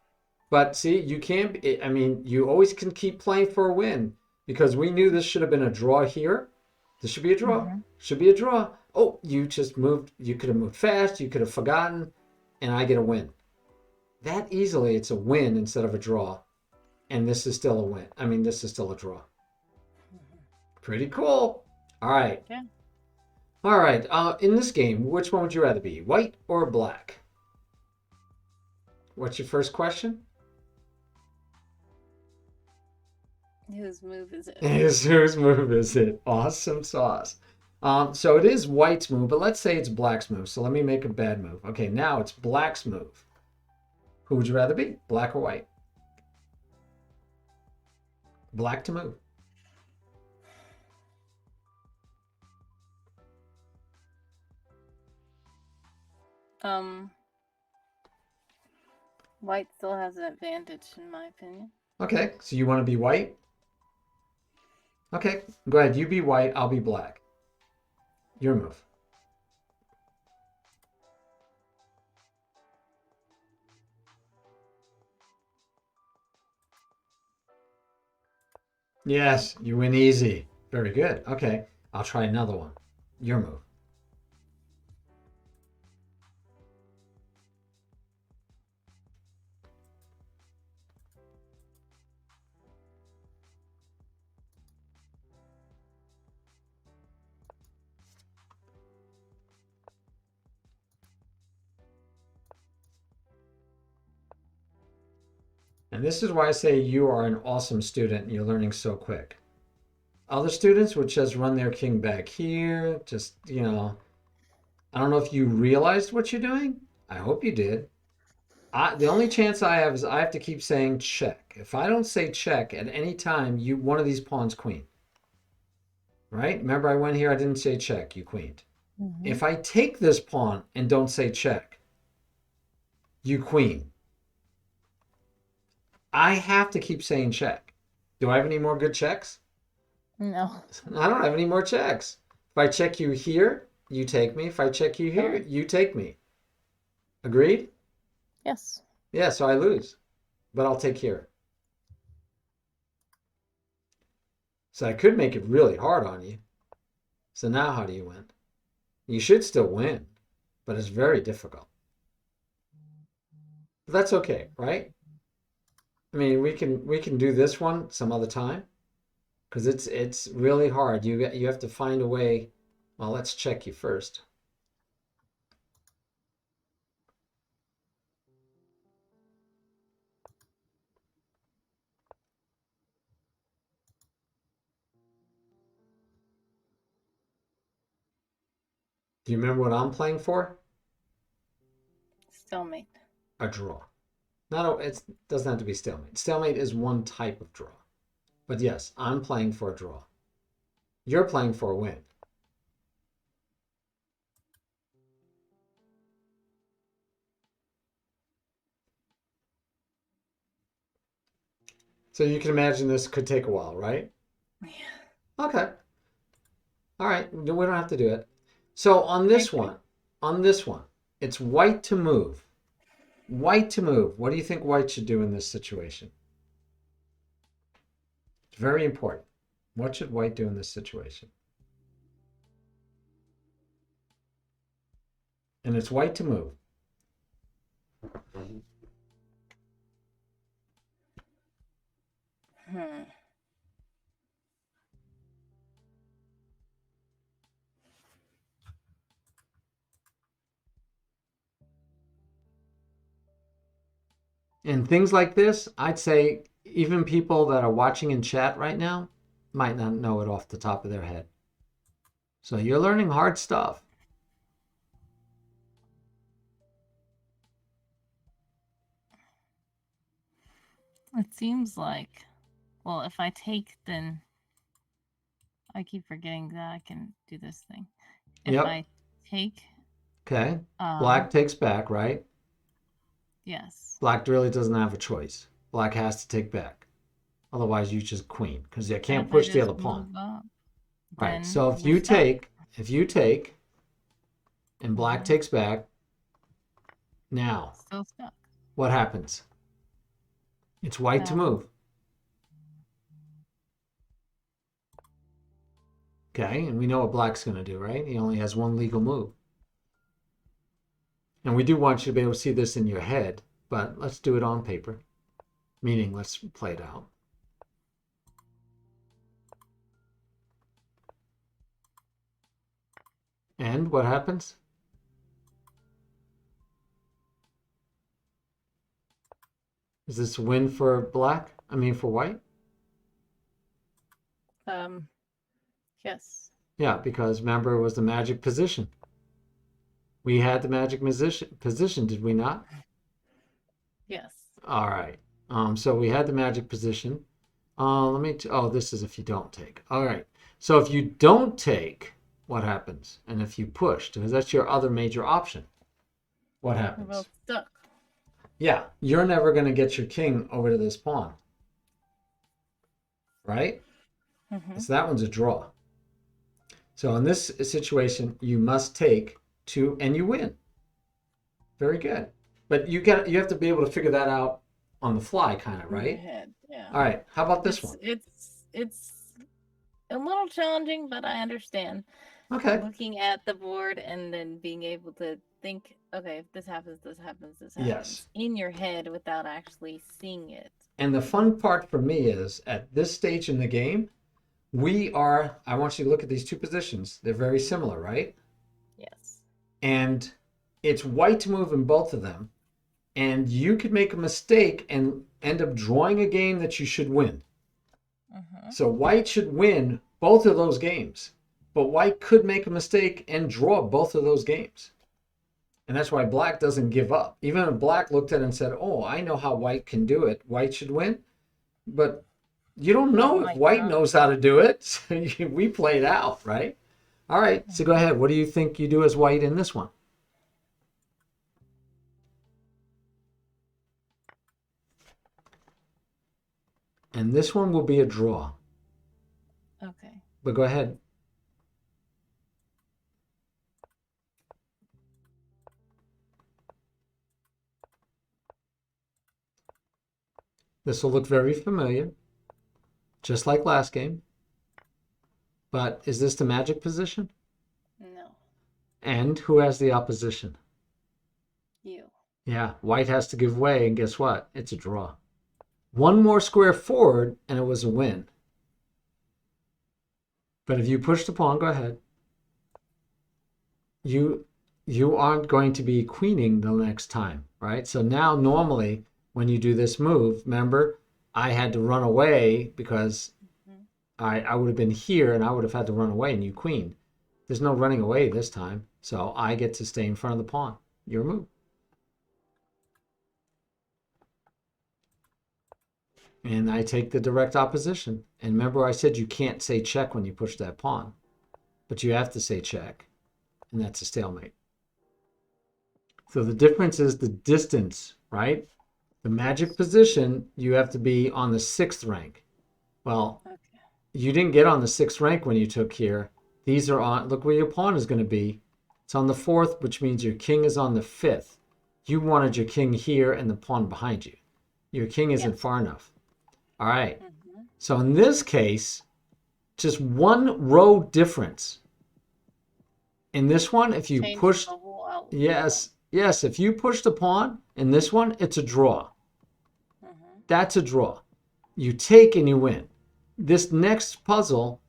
But see, you can't, I mean, you always can keep playing for a win because we knew this should have been a draw here. This should be a draw. Should be a draw. Oh, you just moved. You could have moved fast. You could have forgotten. And I get a win. That easily, it's a win instead of a draw. And this is still a win. I mean, this is still a draw. Pretty cool. All right. Yeah. All right. In this game, which one would you rather be, white or black? What's your first question? Whose move is it? Whose move is it? Awesome sauce. So it is white's move, but let's say it's black's move. So let me make a bad move. Okay, now it's black's move. Who would you rather be, black or white? Black to move. White still has an advantage in my opinion. Okay, so you want to be white? Okay, go ahead. You be white, I'll be black. Your move. Yes, you win easy. Very good. Okay, I'll try another one. Your move. And this is why I say you are an awesome student and you're learning so quick. Other students would just run their king back here, just, I don't know if you realized what you're doing. I hope you did. The only chance I have is I have to keep saying check. If I don't say check at any time, one of these pawns queen. Right? Remember I went here, I didn't say check, you queened. If I take this pawn and don't say check, you queen. I have to keep saying check. Do I have any more good checks? No. I don't have any more checks. If I check you here, you take me. If I check you here, you take me. Agreed? Yes. Yeah, so I lose. But I'll take here. So I could make it really hard on you. So now how do you win? You should still win, but it's very difficult. But that's okay, right? I mean, we can do this one some other time. because it's really hard. You have to find a way. Well, let's check you first. Do you remember what I'm playing for? Stalemate. A draw. Not a, it doesn't have to be stalemate. Stalemate is one type of draw. But yes, I'm playing for a draw. You're playing for a win. So you can imagine this could take a while, right? Yeah. Okay. All right. We don't have to do it. So on this one, it's white to move. White to move. What do you think white should do in this situation? It's very important. What should white do in this situation? And it's white to move. Hmm. And things like this, I'd say even people that are watching in chat right now might not know it off the top of their head. So you're learning hard stuff. It seems like, well, if I take, then I keep forgetting that I can do this thing. If Yep. I take, Okay. Black takes back, right? yes. Black really doesn't have a choice. Black has to take back. Otherwise, you just queen because you And can't if push I the just other pawn. move up, Right. then So if we're you stuck. take, and black Mhm. takes back, now Still stuck. what happens? It's white to move. Okay, and we know what black's going to do, right? He only has one legal move. And we do want you to be able to see this in your head, but let's do it on paper. Meaning, let's play it out. And what happens? Is this a win for black? I mean, for white? Yes. Yeah, because remember, it was the magic position. We had the magic position, did we not? Yes. All right. So we had the magic position. Oh, this is if you don't take. All right. So if you don't take, what happens? And if you push, because that's your other major option, what We're happens? both stuck. Yeah, you're never going to get your king over to this pawn, right? Mm-hmm. So that one's a draw. So in this situation, you must take two, and you win. Very good. But you have to be able to figure that out on the fly, kind of, In your right? head, yeah. All right. How about this one? It's a little challenging, but I understand. Okay. Looking at the board and then being able to think, okay, if this happens, this happens, this happens Yes. in your head without actually seeing it. And the fun part for me is at this stage in the game, I want you to look at these two positions. They're very similar, right? Yes. And it's white to move in both of them. And you could make a mistake and end up drawing a game that you should win. Mm-hmm. So white should win both of those games. But white could make a mistake and draw both of those games. And that's why black doesn't give up. Even if black looked at it and said, oh, I know how white can do it, white should win. But you don't know if white knows how to do it. So we played out, right? All right, so go ahead. What do you think you do as white in this one? And this one will be a draw. Okay. But go ahead. This will look very familiar, just like last game. But is this the magic position? No. And who has the opposition? You. Yeah, white has to give way, and guess what? It's a draw. One more square forward, and it was a win. But if you push the pawn, go ahead. You aren't going to be queening the next time, right? So now normally when you do this move, remember, I had to run away because Mhm. I would have been here and I would have had to run away and you queen. There's no running away this time. So I get to stay in front of the pawn. Your move. And I take the direct opposition. And remember I said you can't say check when you push that pawn. But you have to say check. And that's a stalemate. So the difference is the distance, right? The magic Yes. position, you have to be on the 6th rank. Well, Okay. you didn't get on the 6th rank when you took here. These are on, look where your pawn is going to be. It's on the 4th, which means your king is on the 5th. You wanted your king here and the pawn behind you. Your king isn't Yes. far enough. All right. Mm-hmm. So in this case, just one row difference. In this one, if you Changes push, the whole outlook. yes, if you push the pawn, in this one, it's a draw. Mm-hmm. That's a draw. You take and you win. This next puzzle,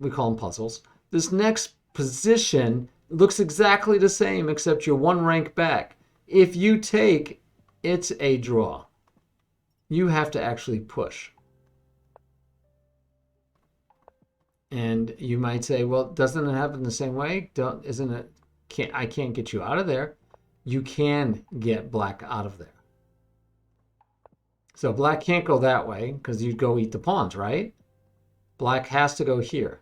we call them puzzles, this next position looks exactly the same except you're one rank back. If you take, it's a draw. You have to actually push. And you might say, well, doesn't it happen the same way? Isn't it? I can't get you out of there. You can get black out of there. So black can't go that way because you'd go eat the pawns, right? Black has to go here.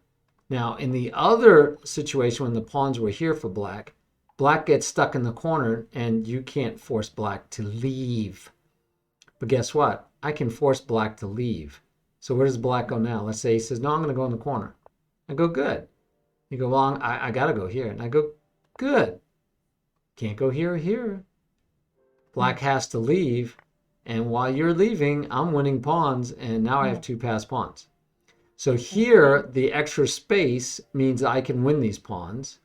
Now, in the other situation when the pawns were here for black, black gets stuck in the corner and you can't force black to leave. But guess what? I can force black to leave. So where does black go now? Let's say he says, no, I'm going to go in the corner. I go, good. You go, well, I got to go here. And I go, good. Can't go here or here. Black has to leave. And while you're leaving, I'm winning pawns. And now I have 2 passed pawns. So here, the extra space means I can win these pawns.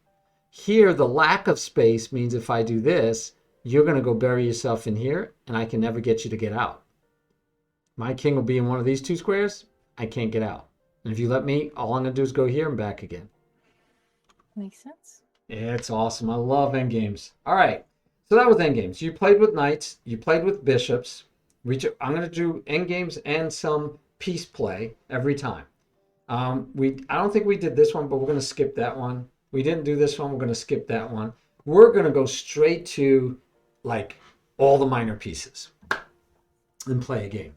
Here, the lack of space means if I do this, you're going to go bury yourself in here, and I can never get you to get out. My king will be in one of these 2 squares. I can't get out. And if you let me, all I'm going to do is go here and back again. Makes sense. It's awesome. I love endgames. All right. So that was endgames. You played with knights. You played with bishops. I'm going to do endgames and some piece play every time. I don't think we did this one, but we're going to skip that one. We didn't do this one. We're going to skip that one. We're going to go straight to like all the minor pieces and play a game.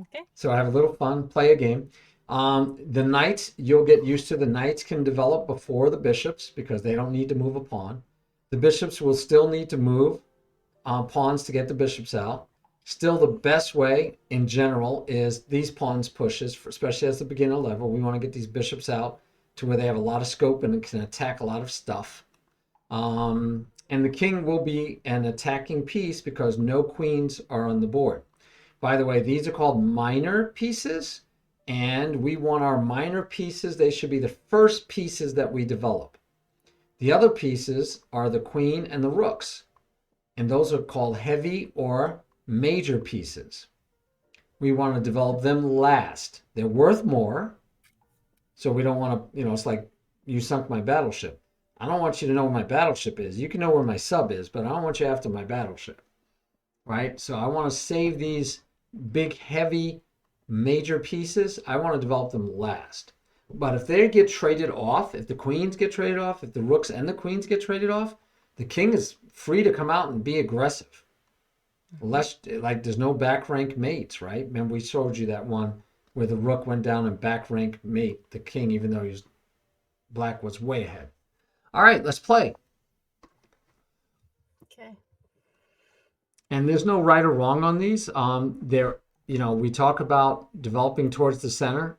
Okay. So I have a little fun, play a game. The knights, you'll get used to. The knights can develop before the bishops because they don't need to move a pawn. The bishops will still need to move pawns to get the bishops out. Still, the best way in general is these pawns pushes, especially as the beginner level. We want to get these bishops out to where they have a lot of scope and can attack a lot of stuff. And the king will be an attacking piece because no queens are on the board. By the way, these are called minor pieces, and we want our minor pieces. They should be the first pieces that we develop. The other pieces are the queen and the rooks, and those are called heavy or major pieces. We want to develop them last. They're worth more, so we don't want to, it's like you sunk my battleship. I don't want you to know where my battleship is. You can know where my sub is, but I don't want you after my battleship, right? So I want to save these big, heavy, major pieces. I want to develop them last. But if they get traded off, if the queens get traded off, if the rooks and the queens get traded off, the king is free to come out and be aggressive. Less like there's no back rank mates, right? Remember we showed you that one where the rook went down and back rank mate the king, even though black was way ahead. All right, let's play. Okay. And there's no right or wrong on these. We talk about developing towards the center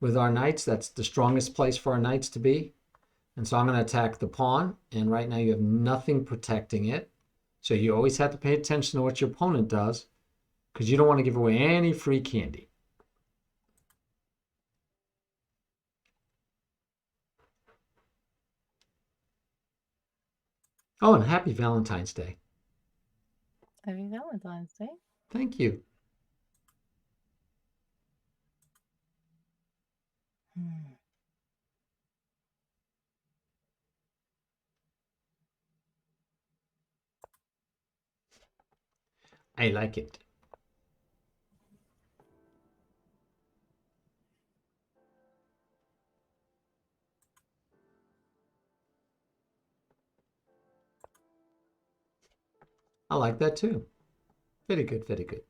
with our knights. That's the strongest place for our knights to be. And so I'm going to attack the pawn. And right now you have nothing protecting it. So you always have to pay attention to what your opponent does because you don't want to give away any free candy. Oh, and happy Valentine's Day. Happy Valentine's Day. Thank you. Hmm. I like it. I like that too. Very good, very good.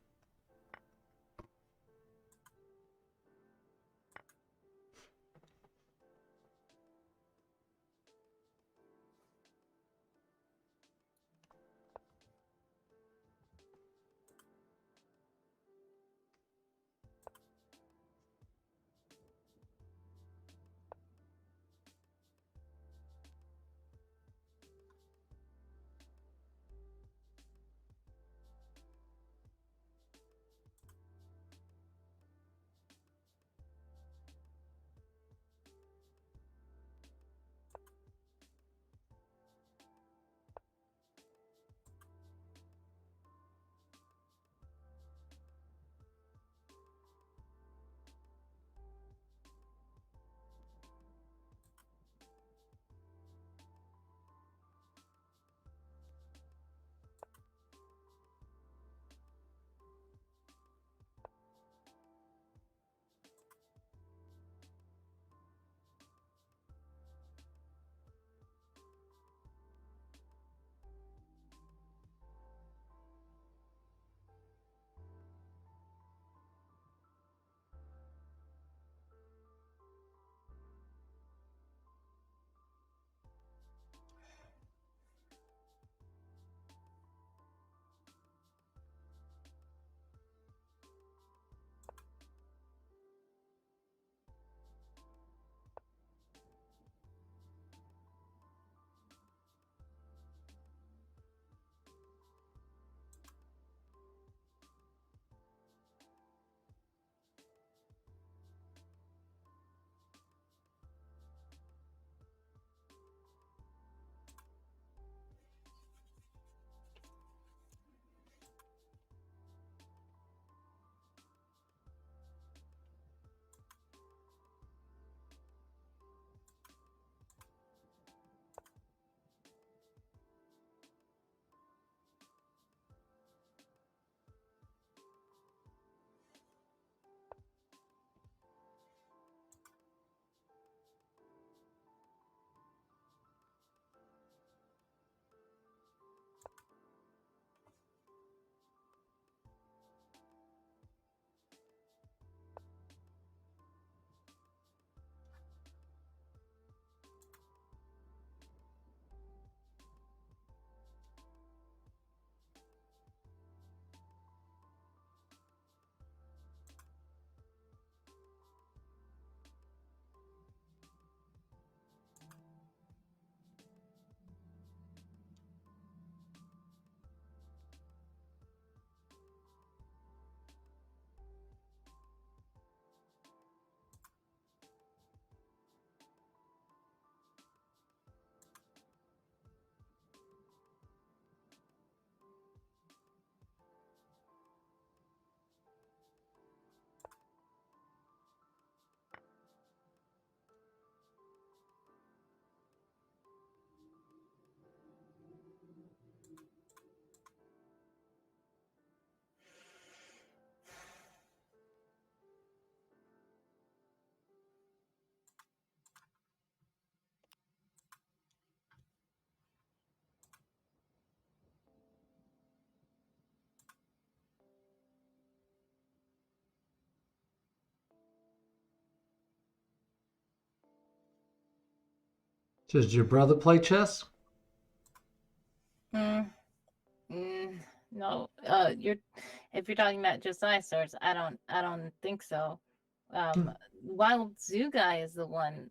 Does your brother play chess? Mm, mm, no, you're if you're talking about Josiah swords, I don't think so. Hmm. Wild Zoo Guy is the one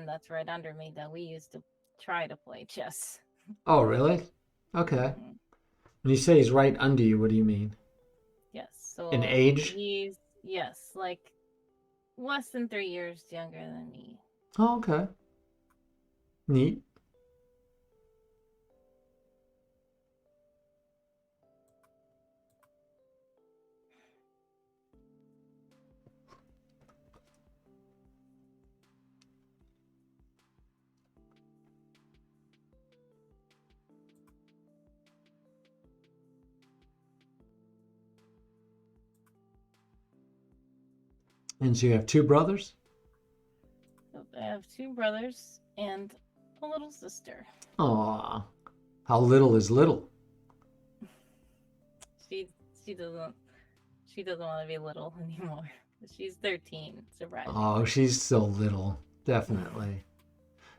that's right under me that we used to try to play chess. Oh, really? Okay. Hmm. When you say he's right under you, what do you mean? Yes, In so age? he's yes, like less than 3 years younger than me. Oh, okay. Neat. And so you have two brothers? So I have two brothers and a little sister. Aw. How little is little? She she doesn't she doesn't want to be little anymore. She's 13, Oh, surprisingly. she's still little. Definitely.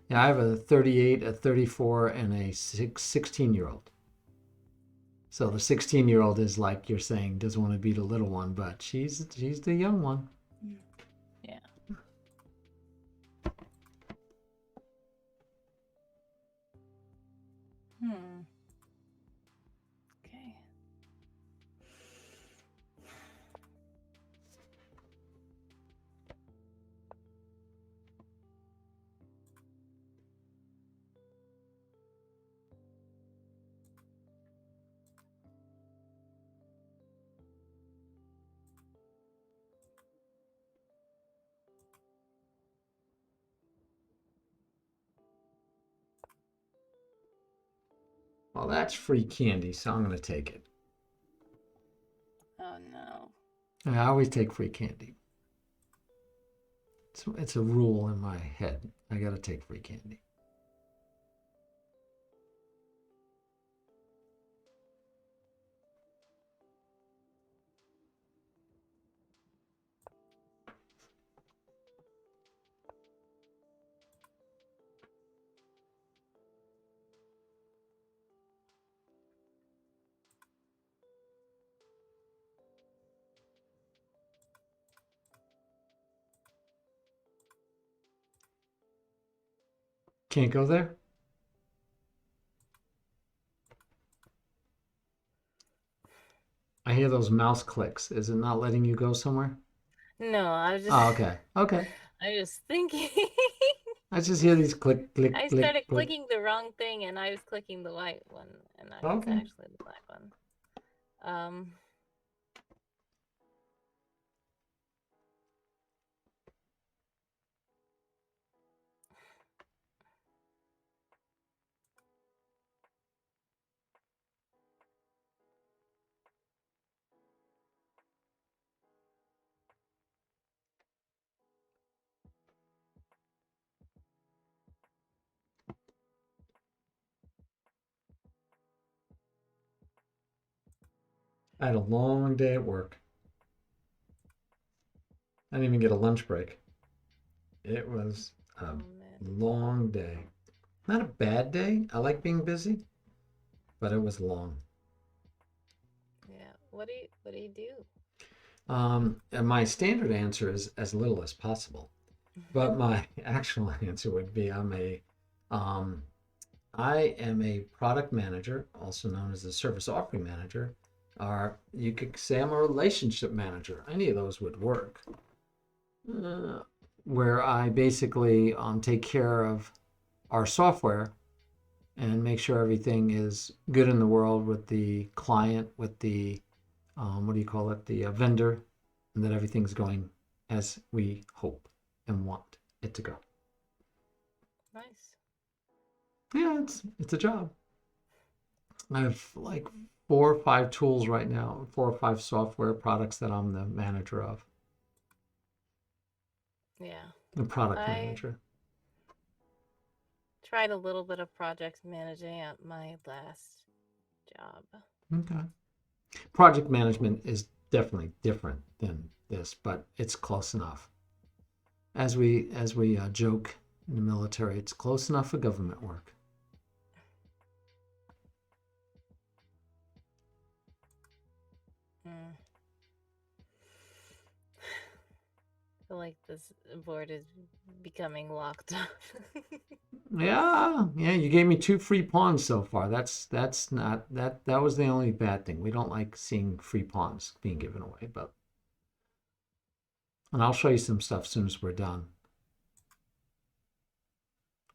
Yeah, I have a 38, a 34, and a 16-year-old. So the 16-year-old is like you're saying, doesn't want to be the little one, but she's the young one. Yeah. Hmm. Okay. Well, that's free candy, so I'm going to take it. Oh no. I always take free candy. It's a rule in my head. I got to take free candy. Can't go there? I hear those mouse clicks. Is it not letting you go somewhere? No, I was just Oh, okay. Okay. I was thinking. I just hear these click, click, I click, started click. clicking the wrong thing and I was clicking the white one and it's Okay. actually the black one. Um I had a long day at work. I didn't even get a lunch break. It was a oh man. long day. Not a bad day. I like being busy, but it was long. Yeah. What do you do? And my standard answer is as little as possible. But my actual answer would be um, I am a product manager, also known as a service offering manager, or you could say I'm a relationship manager. Any of those would work. Uh, where I basically take care of our software and make sure everything is good in the world with the client, with the what do you call it, the vendor, and that everything's going as we hope and want it to go. Nice. Yeah, it's a job. I have like 4 or 5 tools right now, 4 or 5 software products that I'm the manager of, Yeah. the product I manager. tried a little bit of project managing at my last job. Okay. Project management is definitely different than this, but it's close enough. As we joke in the military, it's close enough for government work. Mm. I feel like this board is becoming locked up. Yeah, yeah. You gave me 2 free pawns so far. That's not that was the only bad thing. We don't like seeing free pawns being given away, but and I'll show you some stuff as soon as we're done.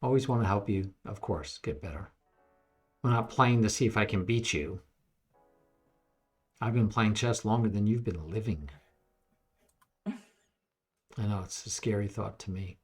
Always want to help you, of course, get better. We're not playing to see if I can beat you. I've been playing chess longer than you've been living. I know it's a scary thought to me.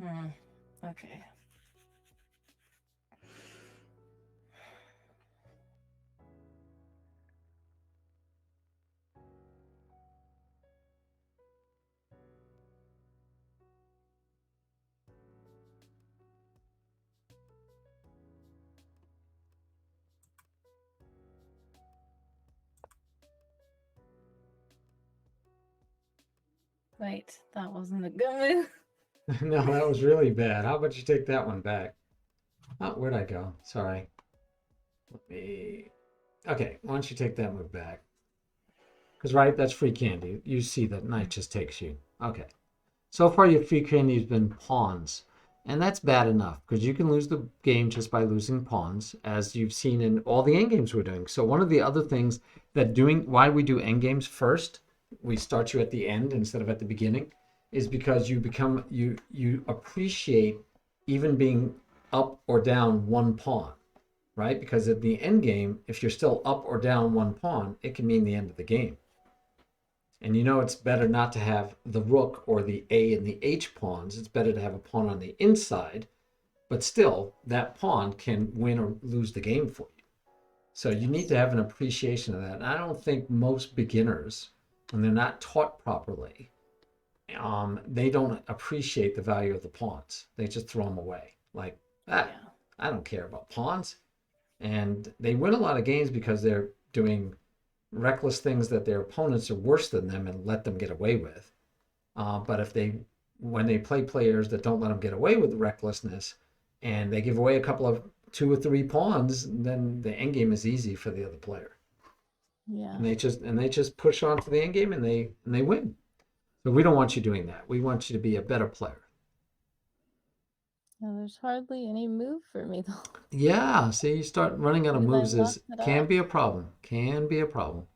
Okay. Wait, that wasn't a good move. No, that was really bad. How about you take that one back? Oh, where'd I go? Sorry. Let me. Okay, why don't you take that move back? Because, right, that's free candy. You see that knight just takes you. Okay. So far, your free candy has been pawns. And that's bad enough because you can lose the game just by losing pawns, as you've seen in all the endgames we're doing. So one of the other things that why we do endgames first, we start you at the end instead of at the beginning, is because you appreciate even being up or down one pawn, right? Because at the end game, if you're still up or down one pawn, it can mean the end of the game. And you know it's better not to have the rook or the A and the H pawns. It's better to have a pawn on the inside, but still that pawn can win or lose the game for you. So you need to have an appreciation of that. And I don't think most beginners, when they're not taught properly, they don't appreciate the value of the pawns. They just throw them away. Like, Yeah. I don't care about pawns. And they win a lot of games because they're doing reckless things that their opponents are worse than them and let them get away with. But when they play players that don't let them get away with recklessness, and they give away a couple of 2 or 3 pawns, then the end game is easy for the other player. Yeah. And they just push on to the end game and they win. So we don't want you doing that. We want you to be a better player. No, there's hardly any move for me though. Yeah, see, you start running out of Because I moves locked it can up. be a problem. Can be a problem.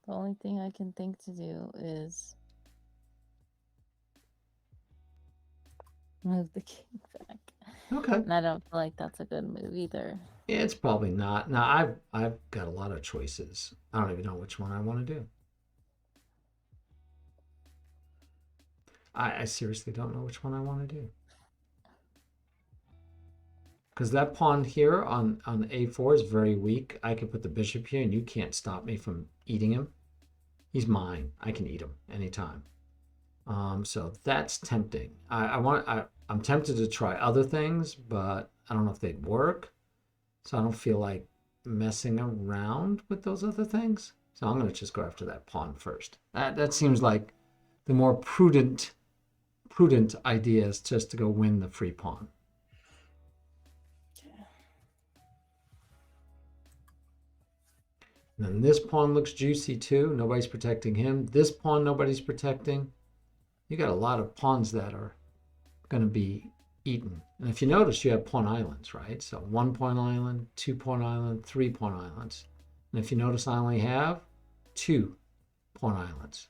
The only thing I can think to do is move the king back. Okay. And I don't feel like that's a good move either. It's probably not. Now I've got a lot of choices. I don't even know which one I want to do. I seriously don't know which one I want to do. Because that pawn here on a4 is very weak. I could put the bishop here and you can't stop me from eating him. He's mine. I can eat him anytime. So that's tempting. I'm tempted to try other things, but I don't know if they'd work. So I don't feel like messing around with those other things. So I'm going to just go after that pawn first. That seems like the more prudent idea is just to go win the free pawn. And then this pawn looks juicy too. Nobody's protecting him. This pawn nobody's protecting. You got a lot of pawns that are going to be eaten. And if you notice, you have pawn islands, right? So 1 pawn island, 2 pawn island, 3 pawn islands. And if you notice, I only have 2 pawn islands.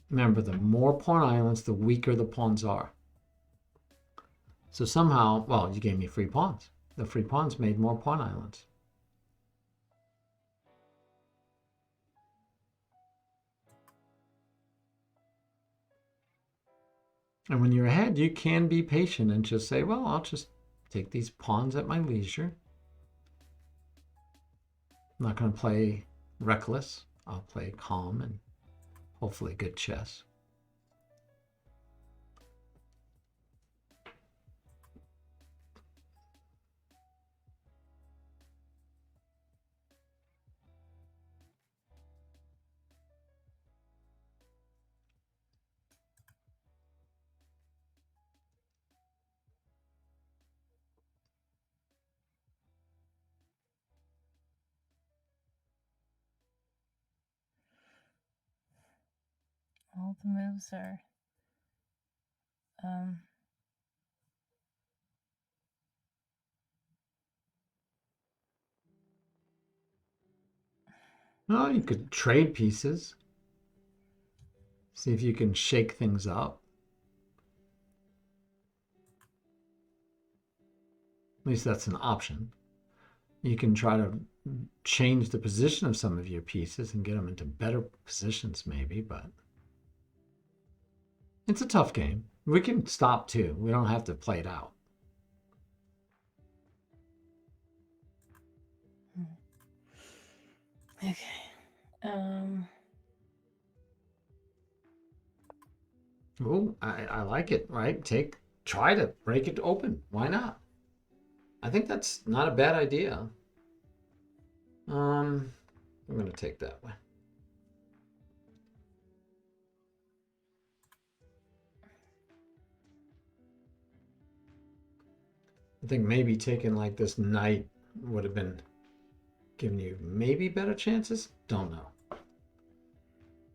Remember, the more pawn islands, the weaker the pawns are. So somehow, well, you gave me free pawns. The free pawns made more pawn islands. And when you're ahead, you can be patient and just say, well, I'll just take these pawns at my leisure. I'm not going to play reckless. I'll play calm and hopefully good chess. All the moves are Well, you could trade pieces. See if you can shake things up. At least that's an option. You can try to change the position of some of your pieces and get them into better positions maybe, but it's a tough game. We can stop too. We don't have to play it out. Okay. Oh, I like it, right? Try to break it open. Why not? I think that's not a bad idea. I'm gonna take that way. I think maybe taking like this knight would have been giving you maybe better chances. Don't know.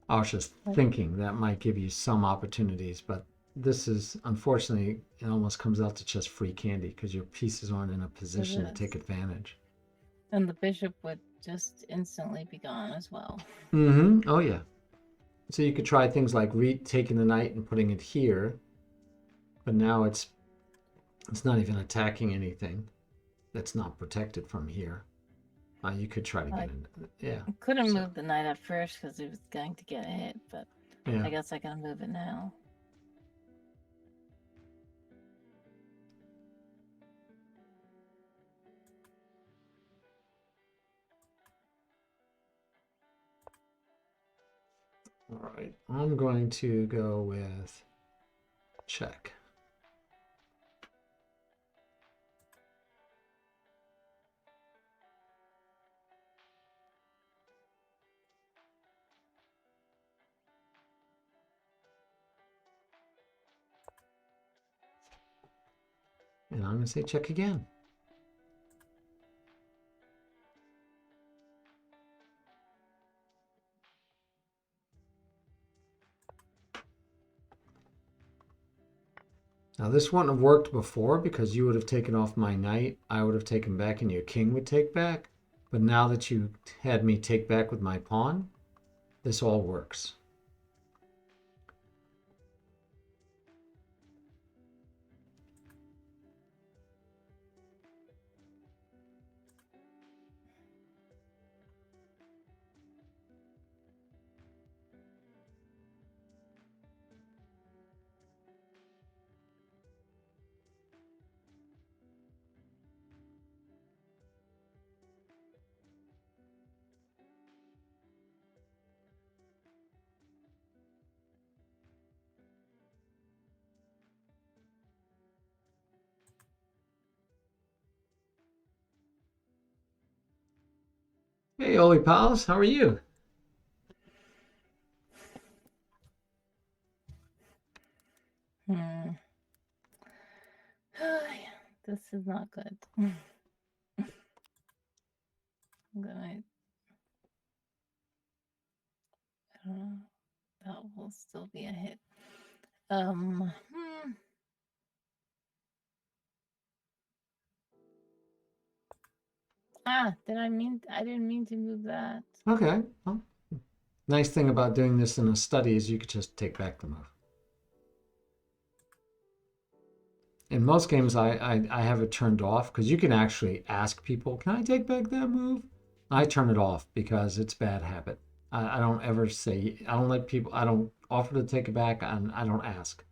I was just thinking that might give you some opportunities, but this is unfortunately it almost comes out to just free candy because your pieces aren't in a position to take advantage. And the bishop would just instantly be gone as well. Mm-hmm. Oh yeah. So you could try things like taking the knight and putting it here, but now it's not even attacking anything that's not protected from here. You could try to get in. Yeah. I couldn't move the knight at first because it was going to get a hit, but yeah. I guess I can move it now. All right. I'm going to go with check. And I'm going to say check again. Now this wouldn't have worked before because you would have taken off my knight, I would have taken back, and your king would take back. But now that you had me take back with my pawn, this all works. Hey, Oli Pals, how are you? This is not good. I'm gonna. That will still be a hit. I didn't mean to move that. Okay. Well, nice thing about doing this in a study is you could just take back the move. In most games, I have it turned off because you can actually ask people, can I take back that move? I turn it off because it's bad habit. I don't ever say, I don't let people, I don't offer to take it back, and I don't ask.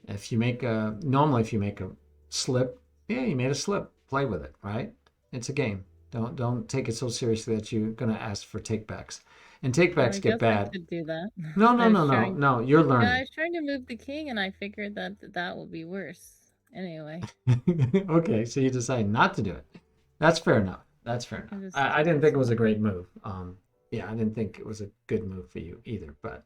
Normally if you make a slip, yeah, you made a slip, play with it, right? It's a game. Don't take it so seriously that you're going to ask for takebacks. And takebacks get bad. I could do that. No, you're learning. Yeah, I was trying to move the king and I figured that would be worse. Anyway. Okay, so you decide not to do it. That's fair enough. I didn't think it was a great move. Yeah, I didn't think it was a good move for you either, but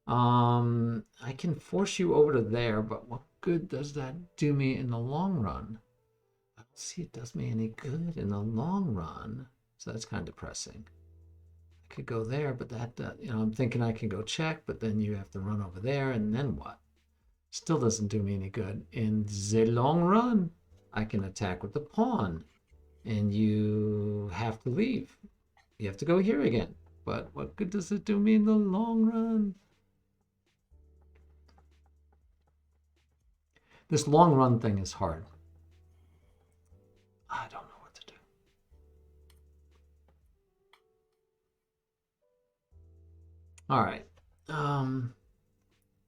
I can force you over to there, but what good does that do me in the long run? I don't see it does me any good in the long run. So that's kind of depressing. I could go there, but I'm thinking I can go check, but then you have to run over there, and then what? Still doesn't do me any good. In the long run, I can attack with the pawn, and you have to leave. You have to go here again. But what good does it do me in the long run? This long run thing is hard. I don't know what to do. All right.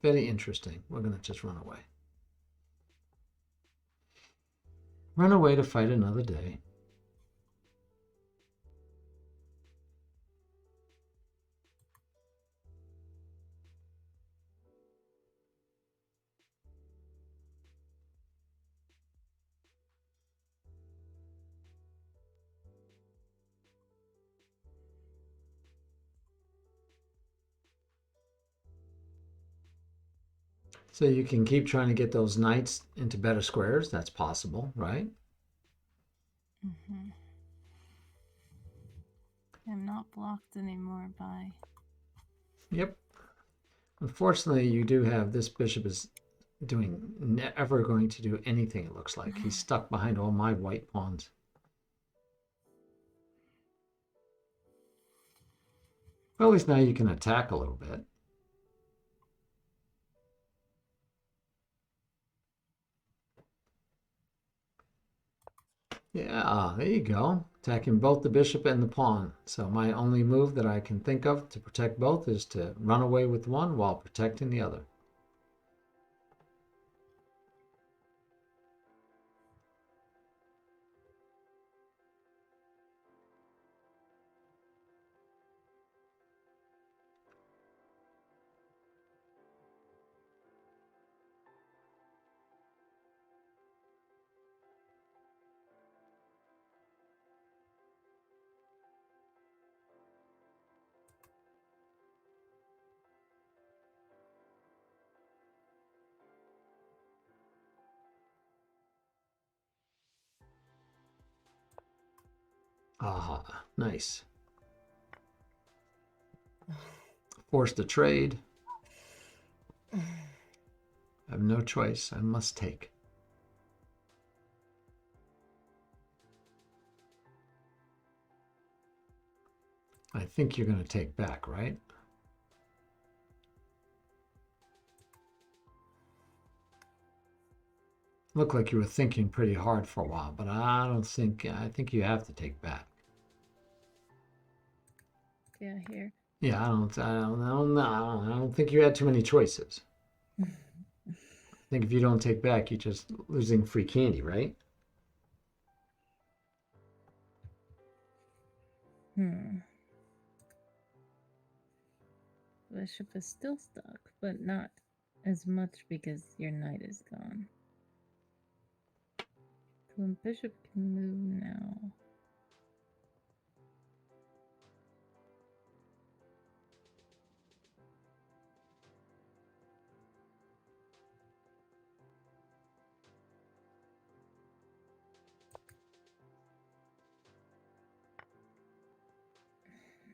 Very interesting. We're going to just run away. Run away to fight another day. So you can keep trying to get those knights into better squares. That's possible, right? Mm-hmm. I'm not blocked anymore by... Yep. Unfortunately, you do have this bishop is never going to do anything, it looks like. He's stuck behind all my white pawns. Well, at least now you can attack a little bit. Yeah, there you go. Attacking both the bishop and the pawn. So my only move that I can think of to protect both is to run away with one while protecting the other. Aha, nice. Forced a trade. I have no choice. I must take. I think you're going to take back, right? Looked like you were thinking pretty hard for a while, but I think you have to take back. Yeah, here. Yeah, I don't think you had too many choices. I think if you don't take back, you're just losing free candy, right? Bishop is still stuck, but not as much because your knight is gone. So bishop can move now.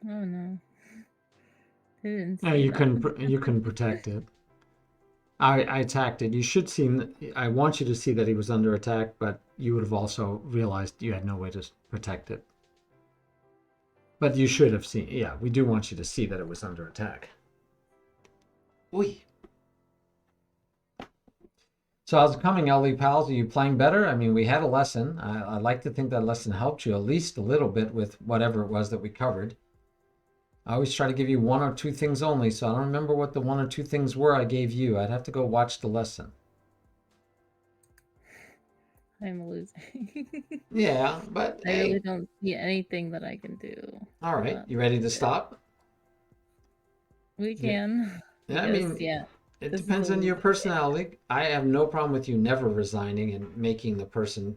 Oh no. They didn't No, see you that. couldn't protect it. I attacked it. You should see. I want you to see that he was under attack, but you would have also realized you had no way to protect it. But you should have seen. Yeah, we do want you to see that it was under attack. Oi. So how's it coming, LE pals? Are you playing better? I mean, we had a lesson. I like to think that lesson helped you at least a little bit with whatever it was that we covered. I always try to give you one or two things only, so I don't remember what the one or two things were I gave you. I'd have to go watch the lesson. I'm losing. Yeah, but I hey. really don't see anything that I can do. All right, you ready to stop? We can. Yeah, I Because, mean, yeah. it depends on your personality. I have no problem with you never resigning and making the person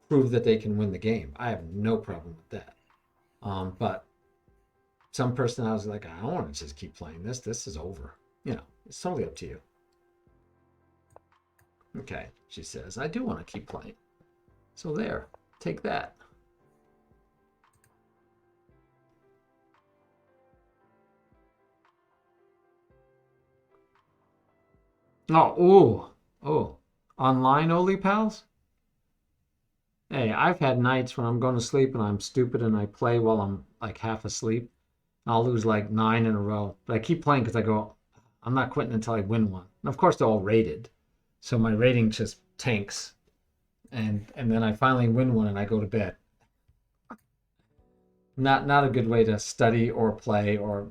prove that they can win the game. I have no problem with that. But some personalities are like, I don't want to just keep playing this. This is over. You know, it's totally up to you. Okay, she says, I do want to keep playing. So there, take that. Oh, online only pals? Hey, I've had nights when I'm going to sleep and I'm stupid and I play while I'm like half asleep. I'll lose like 9 in a row. But I keep playing because I go, I'm not quitting until I win one. And of course, they're all rated. So my rating just tanks. And then I finally win one and I go to bed. Not a good way to study or play or,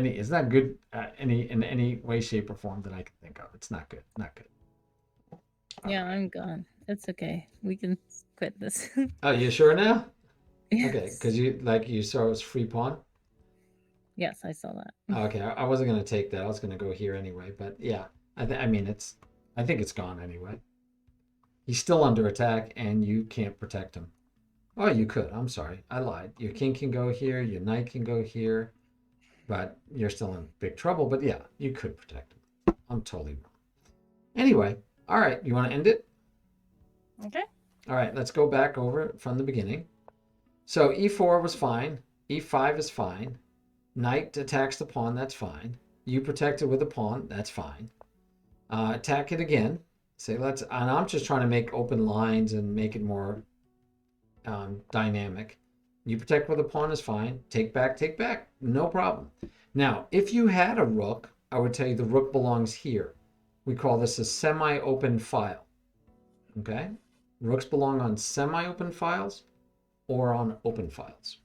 It's not good in any way, shape, or form that I can think of. It's not good. Not good. Yeah, I'm gone. It's okay. We can quit this. Oh, you sure now? Okay, Yes. because you saw it was free pawn. Yes, I saw that. Okay, I wasn't gonna take that. I was gonna go here anyway. But yeah, I mean I think it's gone anyway. He's still under attack, and you can't protect him. Oh, you could. I'm sorry, I lied. Your king can go here. Your knight can go here, but you're still in big trouble. But yeah, you could protect him. I'm totally wrong. Anyway, all right. You want to end it? Okay. All right. Let's go back over it from the beginning. So e4 was fine. E5 is fine. Knight attacks the pawn, that's fine. You protect it with a pawn, that's fine. Attack it again. Say and I'm just trying to make open lines and make it more dynamic. You protect with a pawn is fine. Take back, no problem. Now, if you had a rook, I would tell you the rook belongs here. We call this a semi-open file. Okay? Rooks belong on semi-open files or on open files.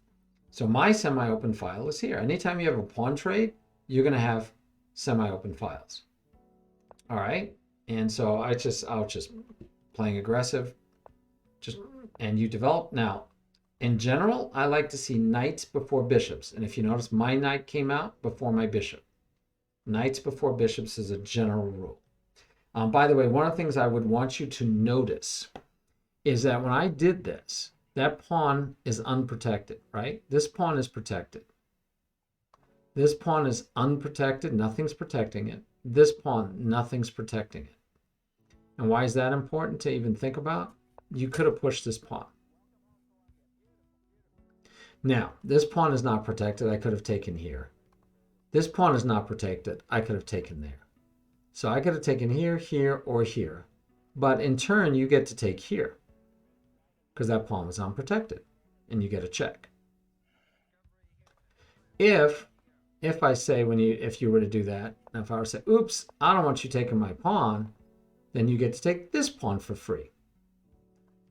So my semi-open file is here. Anytime you have a pawn trade, you're going to have semi-open files. All right. And so I was just playing aggressive. And you develop. Now, in general, I like to see knights before bishops. And if you notice, my knight came out before my bishop. Knights before bishops is a general rule. By the way, one of the things I would want you to notice is that when I did this, that pawn is unprotected, right? This pawn is protected. This pawn is unprotected. Nothing's protecting it. This pawn, nothing's protecting it. And why is that important to even think about? You could have pushed this pawn. Now, this pawn is not protected. I could have taken here. This pawn is not protected. I could have taken there. So I could have taken here, here, or here. But in turn, you get to take here, because that pawn was unprotected, and you get a check. If I say if you were to do that, if I were to say, oops, I don't want you taking my pawn, then you get to take this pawn for free.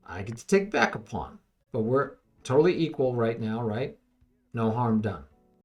I get to take back a pawn, but we're totally equal right now, right? No harm done.